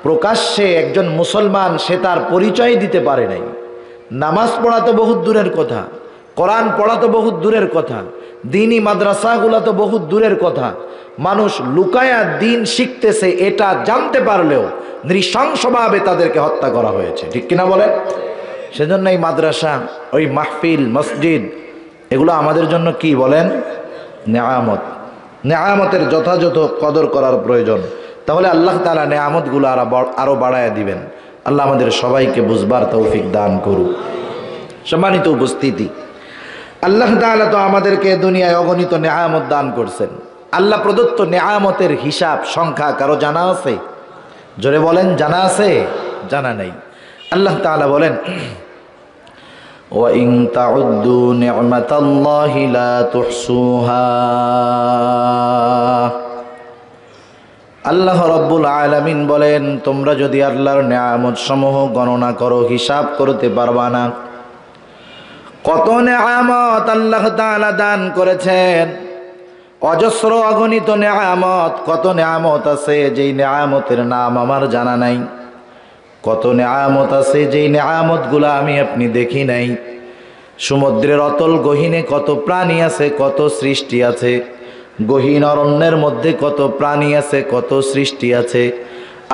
প্রকাশ্যে একজন মুসলমান সে তার পরিচয় দিতে পারে নাই। নামাজ পড়া তো বহুত দূরের কথা, কোরআন পড়া তো বহুত দূরের কথা, দিনী মাদ্রাসাগুলো তো বহুত দূরের কথা। মানুষ লুকায়া দিন শিখতেছে এটা জানতে পারলেও নৃশংসভাবে তাদেরকে হত্যা করা হয়েছে, ঠিক কিনা বলেন? সেজন্য এই মাদ্রাসা, ওই মাহফিল, মসজিদ, এগুলো আমাদের জন্য কি বলেন? নেয়ামত। নেয়ামতের যথাযথ কদর করার প্রয়োজন। তাহলে আল্লাহ তাআলা নেয়ামতগুলো আরো বাড়ায় দিবেন। আল্লাহ আমাদের সবাইকে বুঝবার তৌফিক দান করুক। সম্মানিত উপস্থিতি, আল্লাহ তাআলা তো আমাদেরকে দুনিয়ায় অগণিত নেয়ামত দান করছেন। আল্লাহ প্রদত্ত নেয়ামতের হিসাব সংখ্যা কারো জানা আছে? জোরে বলেন, জানা আছে? জানা নেই। আল্লাহ তাআলা বলেন, ওয়া ইন তাউদ্দু নি'মাতাল্লাহি লা তুহসুহা। আল্লাহ রাব্বুল আলামিন বলেন, তোমরা যদি আল্লাহর নেয়ামত সমূহ গণনা করো হিসাব করতে পারবা না। কত নেয়ামত আল্লাহ তাআলা দান করেছেন, অজস্র অগণিত নেয়ামত। কত নেয়ামত আছে যেই নেয়ামতের নাম আমার জানা নাই। কত নেয়ামত আছে যেই নেয়ামতগুলো আমি আপনি দেখি নাই। সমুদ্রের অতল গহীনে কত প্রাণী আছে, কত সৃষ্টি আছে। গহীন অরণ্যের মধ্যে কত প্রাণী আছে, কত সৃষ্টি আছে।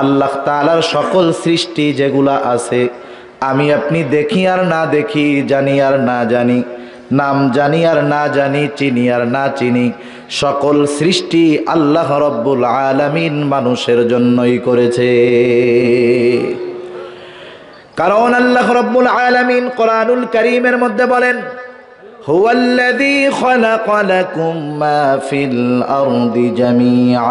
আল্লাহ তাআলার সকল সৃষ্টি যেগুলা আছে আমি আপনি দেখি আর না দেখি, জানি আর না জানি, নাম জানি আর না জানি, চিনি আর না চিনি, সকল সৃষ্টি আল্লাহ রাব্বুল আলামিন মানুষের জন্যই করেছে। কারণ আল্লাহ রাব্বুল আলামিন কোরআনুল কারীমের মধ্যে বলেন, হুয়াল্লাযী খালাকা লাকুম মা ফিল আরদি জামিআ।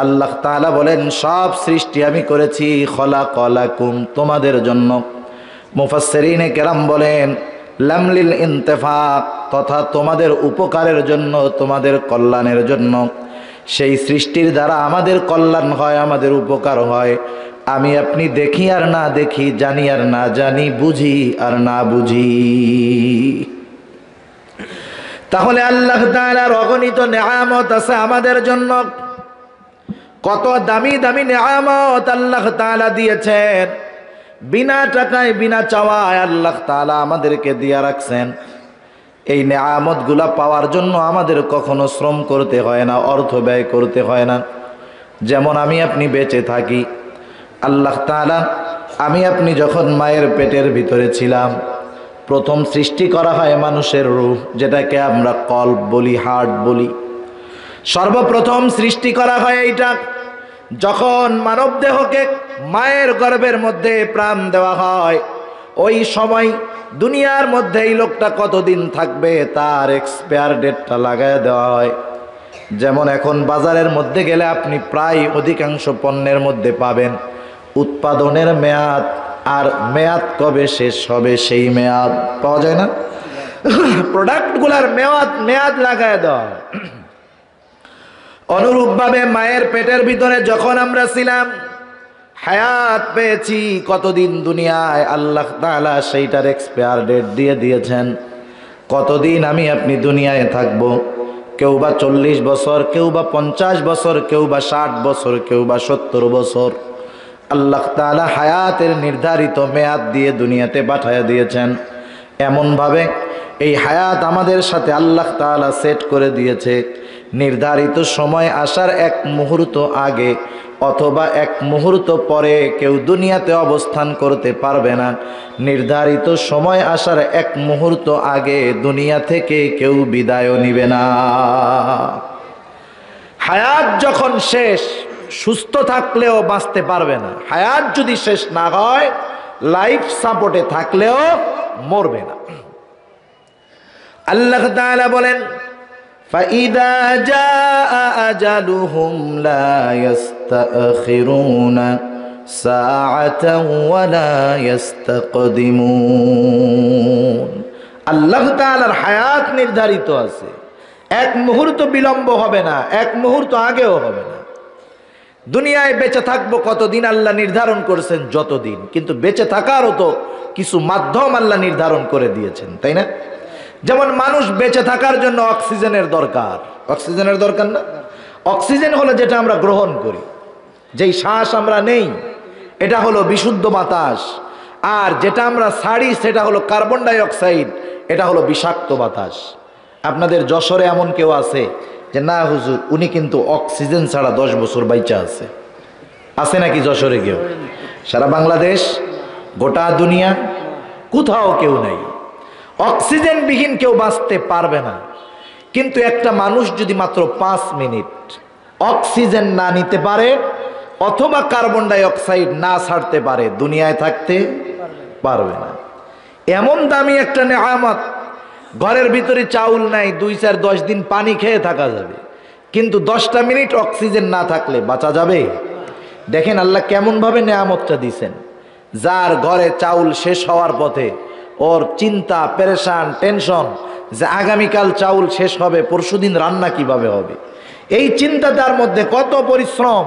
আল্লাহ তাআলা বলেন, সব সৃষ্টি আমি করেছি খালাকা লাকুম, তোমাদের জন্য। মুফাসসিরিনে কেরাম বলেন, লামলিল ইন্তেফা, তথা তোমাদের উপকারের জন্য, তোমাদের কল্যাণের জন্য। সেই সৃষ্টির দ্বারা আমাদের কল্যাণ হয়, আমাদের উপকার হয়। আমি আপনি দেখি আর না দেখি, জানি আর না জানি, বুঝি আর না বুঝি। তাহলে আল্লাহ তাআলার অগণিত নেয়ামত আছে আমাদের জন্য। কত দামি দামি নেয়ামত আল্লাহ তাআলা দিয়েছেন, বিনা টাকায় বিনা চাওয়ায় আল্লাহ তাআলা আমাদেরকে দিয়ে রাখছেন। এই নেয়ামতগুলা পাওয়ার জন্য আমাদের কখনো শ্রম করতে হয় না, অর্থ ব্যয় করতে হয় না। যেমন আমি আপনি বেঁচে থাকি, আল্লাহ তাআলা আমি আপনি যখন মায়ের পেটের ভিতরে ছিলাম, প্রথম সৃষ্টি করা হয় মানুষের রূহ, যেটাকে আমরা কল্ব বলি, হার্ট বলি। সর্বপ্রথম সৃষ্টি করা হয় এইটা। যখন মানব দেহকে মায়ের গর্ভের মধ্যে প্রাণ দেওয়া হয়, ওই সময় দুনিয়ার মধ্যে এই লোকটা কতদিন থাকবে তার এক্সপায়ার ডেটটা লাগায় দেওয়া হয়। যেমন এখন বাজারের মধ্যে গেলে আপনি প্রায় অধিকাংশ পণ্যের মধ্যে পাবেন উৎপাদনের মেয়াদ, আর মেয়াদ কবে শেষ হবে সেই মেয়াদ পাওয়া যায় না। প্রোডাক্টগুলার মেয়াদ লাগায় দেওয়া। অনুরূপভাবে মায়ের পেটের ভিতরে যখন আমরা ছিলাম, হায়াত পেয়েছি কতদিন দুনিয়ায়, আল্লাহ তাআলা সেইটার এক্সপায়ার ডেট দিয়ে দিয়েছেন। কতদিন আমি আপনি দুনিয়ায় থাকব, কেউ বা 40 বছর, কেউ বা 50 বছর, কেউ বা 60 বছর, কেউ বা 70 বছর। আল্লাহ তাআলা হায়াতের নির্ধারিত মেয়াদ দিয়ে দুনিয়াতে পাঠায়া দিয়েছেন। এমনভাবে এই হায়াত আমাদের সাথে আল্লাহ তাআলা সেট করে দিয়েছে, নির্ধারিত সময় আসার এক মুহূর্ত আগে অথবা এক মুহূর্ত পরে কেউ দুনিয়াতে অবস্থান করতে পারবে না। নির্ধারিত সময় আসার এক মুহূর্ত আগে দুনিয়া থেকে কেউ বিদায়ও নিবে না। হায়াত যখন শেষ, সুস্থ থাকলেও বাঁচতে পারবে না। হায়াত যদি শেষ না হয়, লাইফ সাপোর্টে থাকলেও মরবে না। আল্লাহ তাআলা বলেন, فَإِذَا جَاءَ أَجَلُهُمْ لَا يَسْتَأْخِرُونَ سَاعَةً وَلَا يَسْتَقْدِمُونَ। আল্লাহ তাআলার হায়াত নির্ধারিত আছে, এক মুহূর্ত বিলম্ব হবে না, এক মুহূর্ত আগেও হবে না। দুনিয়ায় বেঁচে থাকবো কতদিন আল্লাহ নির্ধারণ করেছেন যতদিন, কিন্তু বেঁচে থাকারও তো কিছু মাধ্যম আল্লাহ নির্ধারণ করে দিয়েছেন, তাই না? যেমন মানুষ বেঁচে থাকার জন্য অক্সিজেনের দরকার। অক্সিজেনের দরকার না? অক্সিজেন হলো যেটা আমরা গ্রহণ করি, যেই শ্বাস আমরা নেই, এটা হলো বিশুদ্ধ বাতাস। আর যেটা আমরা ছাড়ি সেটা হলো কার্বন ডাই অক্সাইড, এটা হলো বিষাক্ত বাতাস। আপনাদের যশোরে এমন কেউ আছে যে না হুজুর উনি কিন্তু অক্সিজেন ছাড়া 10 বছর বাইচা আছে? আছে নাকি যশোরে কেউ? সারা বাংলাদেশ, গোটা দুনিয়া, কোথাও কেউ নাই। অক্সিজেন বিহীন কেউ বাঁচতে পারবে না। কিন্তু একটা মানুষ যদি মাত্র 5 মিনিট অক্সিজেন না নিতে পারে অথবা কার্বন ডাই অক্সাইড না ছাড়তে পারে, দুনিয়ায় থাকতে পারবে না। এমন দামি একটা নেয়ামত, ঘরের ভিতরে চাউল নাই, 2-4-10 দিন পানি খেয়ে থাকা যাবে, কিন্তু 10টা মিনিট অক্সিজেন না থাকলে বাঁচা যাবে? দেখেন আল্লাহ কেমনভাবে নেয়ামতটা দিছেন। যার ঘরে চাউল শেষ হওয়ার পথে, ওর চিন্তা, পেরেশান, টেনশন যে আগামীকাল চাউল শেষ হবে, পরশুদিন রান্না কিভাবে হবে, এই চিন্তা তার মধ্যে, কত পরিশ্রম।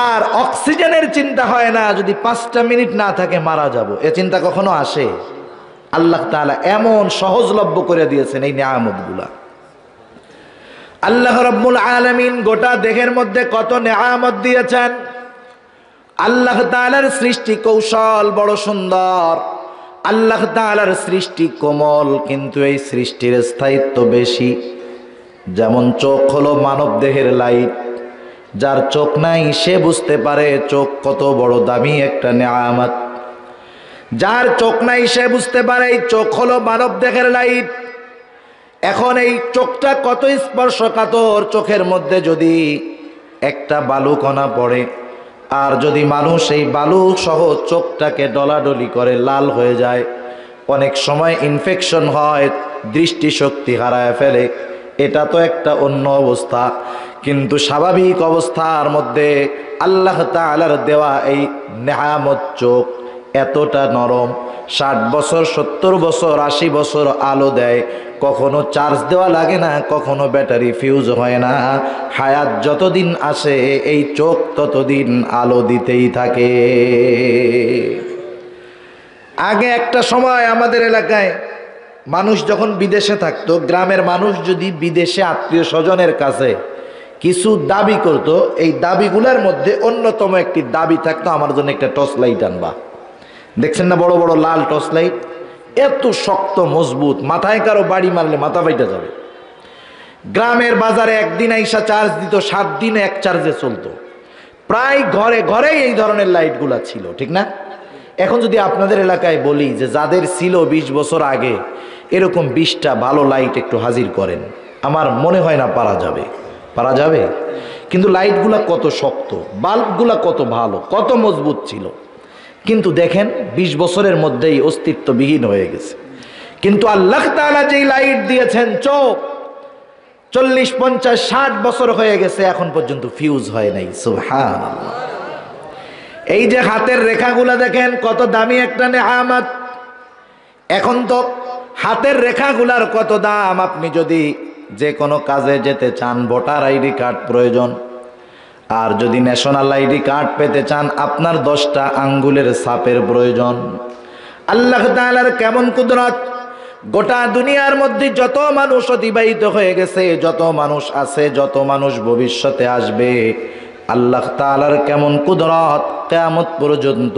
আর অক্সিজেনের চিন্তা হয় না যদি 5টা মিনিট না থাকে মারা যাব, এ চিন্তা কখনো আসে? আল্লাহ তাআলা এমন সহজলভ্য করে দিয়েছেন এই নেয়ামতগুলা। আল্লাহ রাব্বুল আলামিন গোটা দেহের মধ্যে কত নেয়ামত দিয়েছেন। আল্লাহ তাআলার সৃষ্টি কৌশল বড় সুন্দর, আল্লাহ তাআলার সৃষ্টি কোমল, কিন্তু এই সৃষ্টির স্থায়িত্ব বেশি। যেমন চোখ হলো মানব দেহের লাইট, যার চোখ নাই সে বুঝতে পারে চোখ কত বড় দামি একটা নেয়ামত। যার চোখ নাই সে বুঝতে পারে এই চোখ হলো মানব দেহের লাইট। এখন এই চোখটা কত স্পর্শকাতর, চোখের মধ্যে যদি একটা বালুকণা পড়ে আর যদি মানুষ এই বালু সহ চোখটাকে ডলাডলি করে লাল হয়ে যায়, অনেক সময় ইনফেকশন হয়, দৃষ্টিশক্তি হারায় ফেলে, এটা তো একটা অন্য অবস্থা। কিন্তু স্বাভাবিক অবস্থার মধ্যে আল্লাহ তাআলার দেওয়া এই নেয়ামত চোখ এতটা নরম, 60 বছর, 70 বছর, 80 বছর আলো দেয়, কখনো চার্জ দেওয়া লাগে না, কখনো ব্যাটারি ফিউজ হয় না। হায়াত যতদিন আসে এই চোখ ততদিন আলো দিতেই থাকে। আগে একটা সময় আমাদের এলাকায় মানুষ যখন বিদেশে থাকতো, গ্রামের মানুষ যদি বিদেশে আত্মীয় স্বজনের কাছে কিছু দাবি করত, এই দাবিগুলোর মধ্যে অন্যতম একটি দাবি থাকতো, আমার জন্য একটা টর্চ লাইট আনবা। দেখছেন না বড় বড় লাল টর্চ লাইট, এত শক্ত মজবুত, মাথায় কারো বাড়ি মারলে মাথা ফাইটা যাবে। গ্রামের বাজারে একদিন আইসা চার্জ দিত, 7 দিন এক চার্জে চলতো। প্রায় ঘরে ঘরে এই ধরনের লাইটগুলা ছিল, ঠিক না? এখন যদি আপনাদের এলাকায় বলি যে যাদের ছিল 20 বছর আগে, এরকম 20টা ভালো লাইট একটু হাজির করেন, আমার মনে হয় না পারা যাবে। পারা যাবে? কিন্তু লাইটগুলা কত শক্ত, বাল্বগুলা কত ভালো, কত মজবুত ছিল, কিন্তু দেখেন 20 বছরের মধ্যেই অস্তিত্ববিহীন হয়ে গেছে। কিন্তু আল্লাহ তাআলা যেই লাইট দিয়েছেন চোখ, 40, 50, 60 বছর হয়ে গেছে, এখন পর্যন্ত ফিউজ হয় নাই। সুবহানাল্লাহ। এই যে হাতের রেখাগুলা দেখেন কত দামি একটা নেয়ামত। এখন তো হাতের রেখাগুলার কত দাম। আপনি যদি যে কোনো কাজে যেতে চান, ভোটার আইডি কার্ড প্রয়োজন। আর যদি ন্যাশনাল আইডি কার্ড পেতে চান, আপনার 10টা আঙ্গুলের ছাপের প্রয়োজন। আল্লাহ তাআলার কেমন কুদরত! গোটা দুনিয়ার মধ্যে যত মানুষ অতিবাহিত হয়ে গেছে, যত মানুষ আছে, যত মানুষ ভবিষ্যতে আসবে, আল্লাহ তাআলার কেমন কুদরত, কিয়ামত পর্যন্ত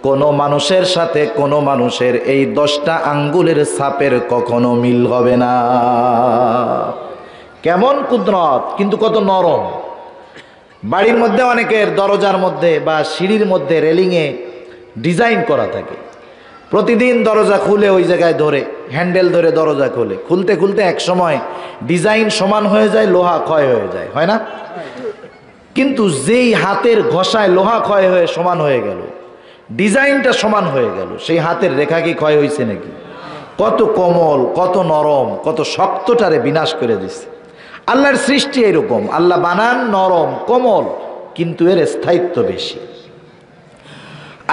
কোনো মানুষের সাথে কোনো মানুষের এই 10টা আঙ্গুলের ছাপের কখনো মিল হবে না। কেমন কুদরত, কিন্তু কত নরম। বাড়ির মধ্যে অনেকের দরজার মধ্যে বা সিঁড়ির মধ্যে রেলিংয়ে ডিজাইন করা থাকে। প্রতিদিন দরজা খুলে ওই জায়গায় ধরে হ্যান্ডেল ধরে দরজা খুলে, খুলতে খুলতে এক সময় ডিজাইন সমান হয়ে যায়, লোহা ক্ষয় হয়ে যায়, হয় না? কিন্তু যেই হাতের ঘষায় লোহা ক্ষয় হয়ে সমান হয়ে গেল, ডিজাইনটা সমান হয়ে গেল, সেই হাতের রেখা কি ক্ষয় হয়েছে নাকি? কত কোমল, কত নরম, কত শক্তটারে বিনাশ করে দিচ্ছে। আল্লাহর সৃষ্টি এরকম, আল্লাহ বানান নরম কোমল, কিন্তু এর স্থায়িত্ব বেশি।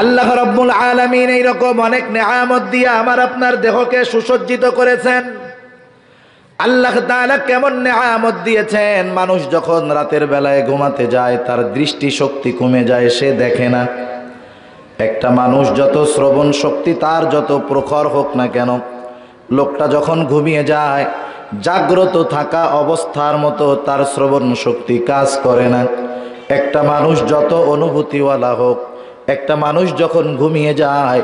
আল্লাহ রাব্বুল আলামিন এইরকম অনেক নেয়ামত দিয়ে আমার আপনার দেহকে সুসজ্জিত করেছেন। আল্লাহ তাআলা কেমন নেয়ামত দিয়েছেন, মানুষ যখন রাতের বেলায় ঘুমাতে যায় তার দৃষ্টি শক্তি কমে যায়, সে দেখে না। একটা মানুষ যত শ্রবণ শক্তি তার যত প্রখর হোক না কেন, লোকটা যখন ঘুমিয়ে যায় জাগ্রত থাকা অবস্থার মতো তার শ্রবণ শক্তি কাজ করে না। একটা মানুষ যত অনুভূতিওয়ালা হোক, একটা মানুষ যখন ঘুমিয়ে যায়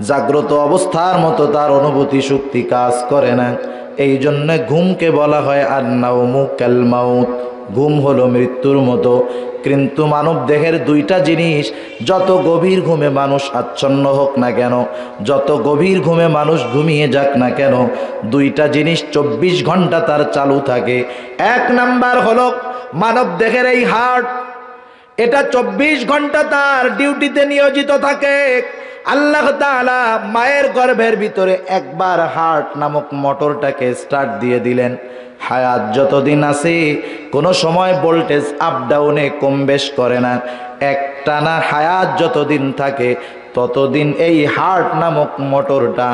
জাগ্রত অবস্থার মতো তার অনুভূতি শক্তি কাজ করে না। এই জন্য ঘুমকে বলা হয় আন-নাওমু কাল মাউত, ঘুম হলো মৃত্যুর মতো। কিন্তু মানব দেহের 2টা জিনিস, যত গভীর ঘুমে মানুষ আচ্ছন্ন হোক না কেন, যত গভীর ঘুমে মানুষ ঘুমিয়ে যাক না কেন, 2টা জিনিস 24 ঘন্টা তার চালু থাকে। 1 নাম্বার হলো মানব দেহের এই হার্ট, এটা 24 ঘন্টা তার ডিউটিতে নিয়োজিত থাকে। আল্লাহ তাআলা মায়ের গর্ভের ভিতরে একবার হার্ট নামক মোটরটাকে স্টার্ট দিয়ে দিলেন। হায়াত যতদিন আছে কোনো সময় ভোল্টেজ আপ ডাউনে কম বেশ করে না। একটানা হায়াত যতদিন থাকে ততদিন এই হার্ট নামক মোটরটা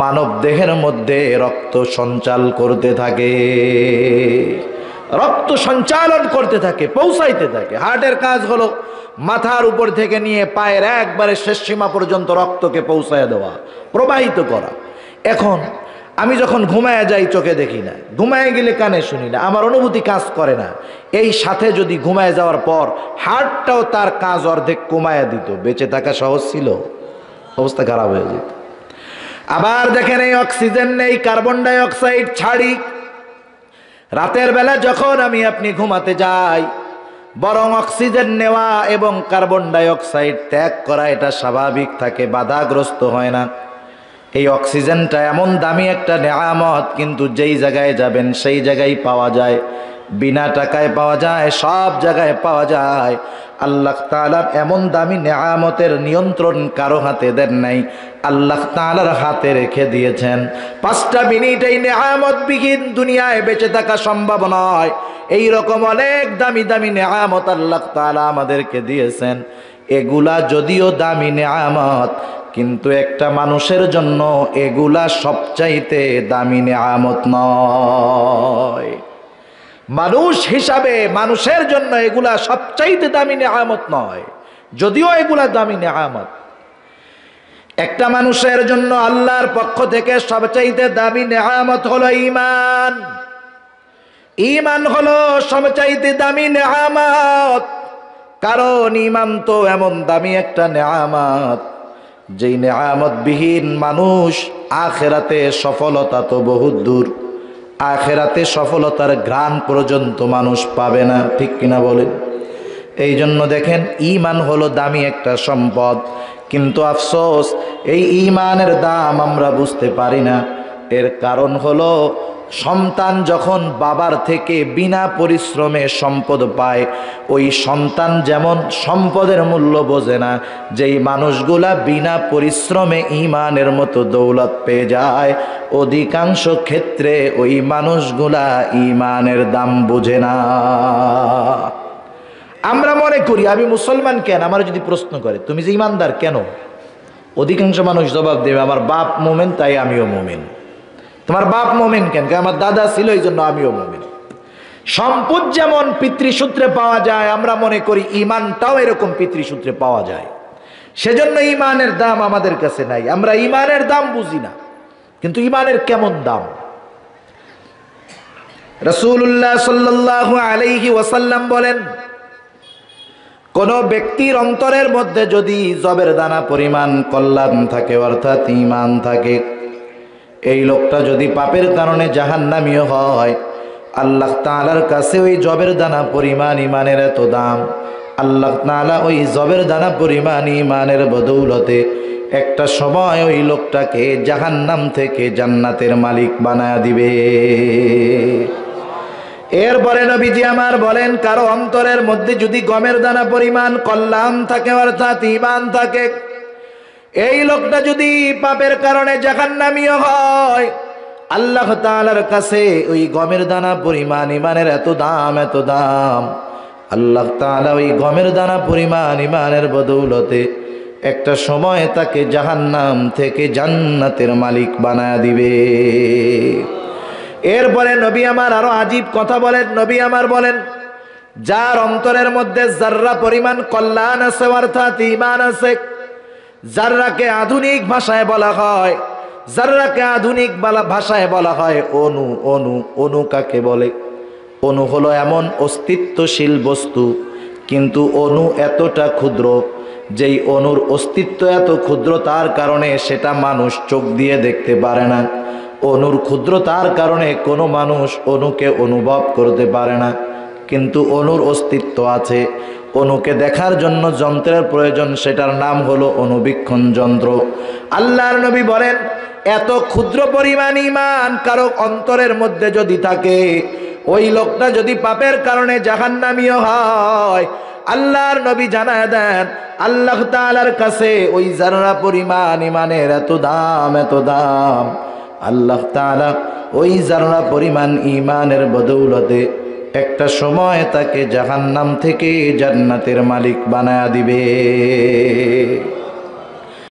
মানব দেহের মধ্যে রক্ত সঞ্চাল করতে থাকে, রক্ত সঞ্চালন করতে থাকে, পৌঁছাইতে থাকে। হার্টের কাজ হলো মাথার উপর থেকে নিয়ে পায়ের একবারে শেষ সীমা পর্যন্ত রক্তকে পৌঁছায় দেওয়া, প্রবাহিত করা। এখন আমি যখন ঘুমায় যাই চোখে দেখি না, ঘুমায় গেলে কানে শুনি না, আমার অনুভূতি কাজ করে না। এই সাথে যদি ঘুমায় যাওয়ার পর হার্টটাও তার কাজ অর্ধেক কমায় দিত, বেঁচে থাকা সহজ ছিল? অবস্থা খারাপ হয়ে যেত। আবার দেখেন এই অক্সিজেন নেই, কার্বন ডাই অক্সাইড ছাড়ি। রাতের বেলা যখন আমি আপনি ঘুমাতে যাই, বরং অক্সিজেন নেওয়া এবং কার্বন ডাই অক্সাইড ত্যাগ করা এটা স্বাভাবিক থাকে, বাধাগ্রস্ত হয় না। এই অক্সিজেনটা এমন দামি একটা নেয়ামত, কিন্তু যেই জায়গায় যাবেন সেই জায়গায় পাওয়া যায়, বিনা টাকায় পাওয়া যায়, সব জায়গায় পাওয়া যায়। আল্লাহ তাআলার এমন দামি নেয়ামতের নিয়ন্ত্রণ কারো হাতে দেন নাই, আল্লাহ তাআলার হাতে রেখে দিয়েছেন। 5টা মিনিট এই নেয়ামতবিহীন দুনিয়ায় বেঁচে থাকা সম্ভব নয়। এই রকম অনেক দামি দামি নেয়ামত আল্লাহ তাআলা আমাদেরকে দিয়েছেন। এগুলা যদিও দামি নেয়ামত, কিন্তু একটা মানুষের জন্য এগুলা সবচাইতে দামি নেয়ামত নয়। মানুষ হিসাবে মানুষের জন্য এগুলা সবচাইতে দামি নেয়ামত নয়, যদিও এগুলা দামি নেয়ামত। একটা মানুষের জন্য আল্লাহর পক্ষ থেকে সবচাইতে দামি নেয়ামত হলো ঈমান। ঈমান হলো সবচাইতে দামি নেয়ামত, কারণ ঈমান তো এমন দামি একটা নেয়ামত, যেই নেয়ামত বিহীন মানুষ আখিরাতে সফলতা তো বহুত দূর, আখিরাতে সফলতার ঘ্রাণ পর্যন্ত মানুষ পাবে না, ঠিক কিনা বলেন? এই জন্য দেখেন ঈমান হলো দামি একটা সম্পদ, কিন্তু আফসোস এই ঈমানের দাম আমরা বুঝতে পারি না। এর কারণ হলো সন্তান যখন বাবার থেকে বিনা পরিশ্রমে সম্পদ পায়, ওই সন্তান যেমন সম্পদের মূল্য বোঝে না, যেই মানুষগুলা বিনা পরিশ্রমে ঈমানের মতো দৌলত পেয়ে যায়, অধিকাংশ ক্ষেত্রে ওই মানুষগুলা ঈমানের দাম বোঝে না। আমরা মনে করি আমি মুসলমান কেন, আমার যদি প্রশ্ন করে তুমি যে ঈমানদার কেন, অধিকাংশ মানুষ জবাব দেবে আমার বাপ মুমিন তাই আমিও মুমিন। তোমার বাপ মুমিন কেন? আমার দাদা ছিল এই জন্য আমিও মুমিন। সম্পদ যেমন পিতৃসূত্রে পাওয়া যায়, আমরা মনে করি ঈমানটাও এরকম পিতৃসূত্রে পাওয়া যায়। সেজন্য ঈমানের দাম আমাদের কাছে নাই, আমরা ঈমানের দাম বুঝি না। কিন্তু ইমানের কেমন দাম? রাসূলুল্লাহ সাল্লাল্লাহু আলাইহি ওয়াসাল্লাম বলেন, কোন ব্যক্তির অন্তরের মধ্যে যদি জবের দানা পরিমাণ কল্যাণ থাকে, অর্থাৎ ঈমান থাকে, এই লোকটা যদি পাপের কারণে জাহান্নামীও হয়, আল্লাহ তাআলার কাছে ওই জবের দানা পরিমাণ ঈমানের এত দাম, আল্লাহ তাআলা ওই জবের দানা পরিমাণ ঈমানের বদৌলতে একটা সময় ওই লোকটাকে জাহান্নাম থেকে জান্নাতের মালিক বানায়া দিবে। এরপরে নবীজি আমার বলেন, কারো অন্তরের মধ্যে যদি গমের দানা পরিমাণ কল্যাণ থাকে, অর্থাৎ ঈমান থাকে, এই লোকটা যদি পাপের কারণে জাহান্নামীও হয়, আল্লাহ তাআলার কাছে ওই গমের দানা পরিমাণ ঈমানের এত দাম, এত দাম, আল্লাহ তাআলা ওই গমের দানা পরিমাণ ঈমানের বদৌলতে একটা সময় তাকে জাহান্নাম থেকে জান্নাতের মালিক বানায়া দিবে। এরপরে নবী আমার আরো আজীব কথা বলেন। নবী আমার বলেন, যার অন্তরের মধ্যে যাররা পরিমাণ কল্যাণ আছে, অর্থাৎ ঈমান আছে, যাররাকে আধুনিক ভাষায় বলা হয়, যাররাকে আধুনিক ভাষায় বলা হয় অণু। অণু, অণু কাকে বলে? অণু হলো এমন অস্তিত্বশীল বস্তু, কিন্তু অণু এতটা ক্ষুদ্র, যেই অণুর অস্তিত্ব এত ক্ষুদ্র, তার কারণে সেটা মানুষ চোখ দিয়ে দেখতে পারে না। অণুর ক্ষুদ্রতার কারণে কোনো মানুষ অণুকে অনুভব করতে পারে না, কিন্তু অণুর অস্তিত্ব আছে। অণুকে দেখার জন্য যন্ত্রের প্রয়োজন, সেটার নাম হলো অণুবীক্ষণ যন্ত্র। আল্লাহর নবী বলেন, এত ক্ষুদ্র পরিমাণ ঈমান কারো অন্তরের মধ্যে যদি থাকে, ওই লোকটা যদি পাপের কারণে জাহান্নামীও হয়, আল্লাহর নবী জানায় দেন, আল্লাহ তাআলার কাছে ওই যারা পরিমাণ ঈমানের এত দাম, এত দাম, আল্লাহ তাআলা ওই যারা পরিমাণ ঈমানের বদৌলতে একটা সময় তাকে জাহান্নাম থেকে জান্নাতের মালিক বানায়া দিবে।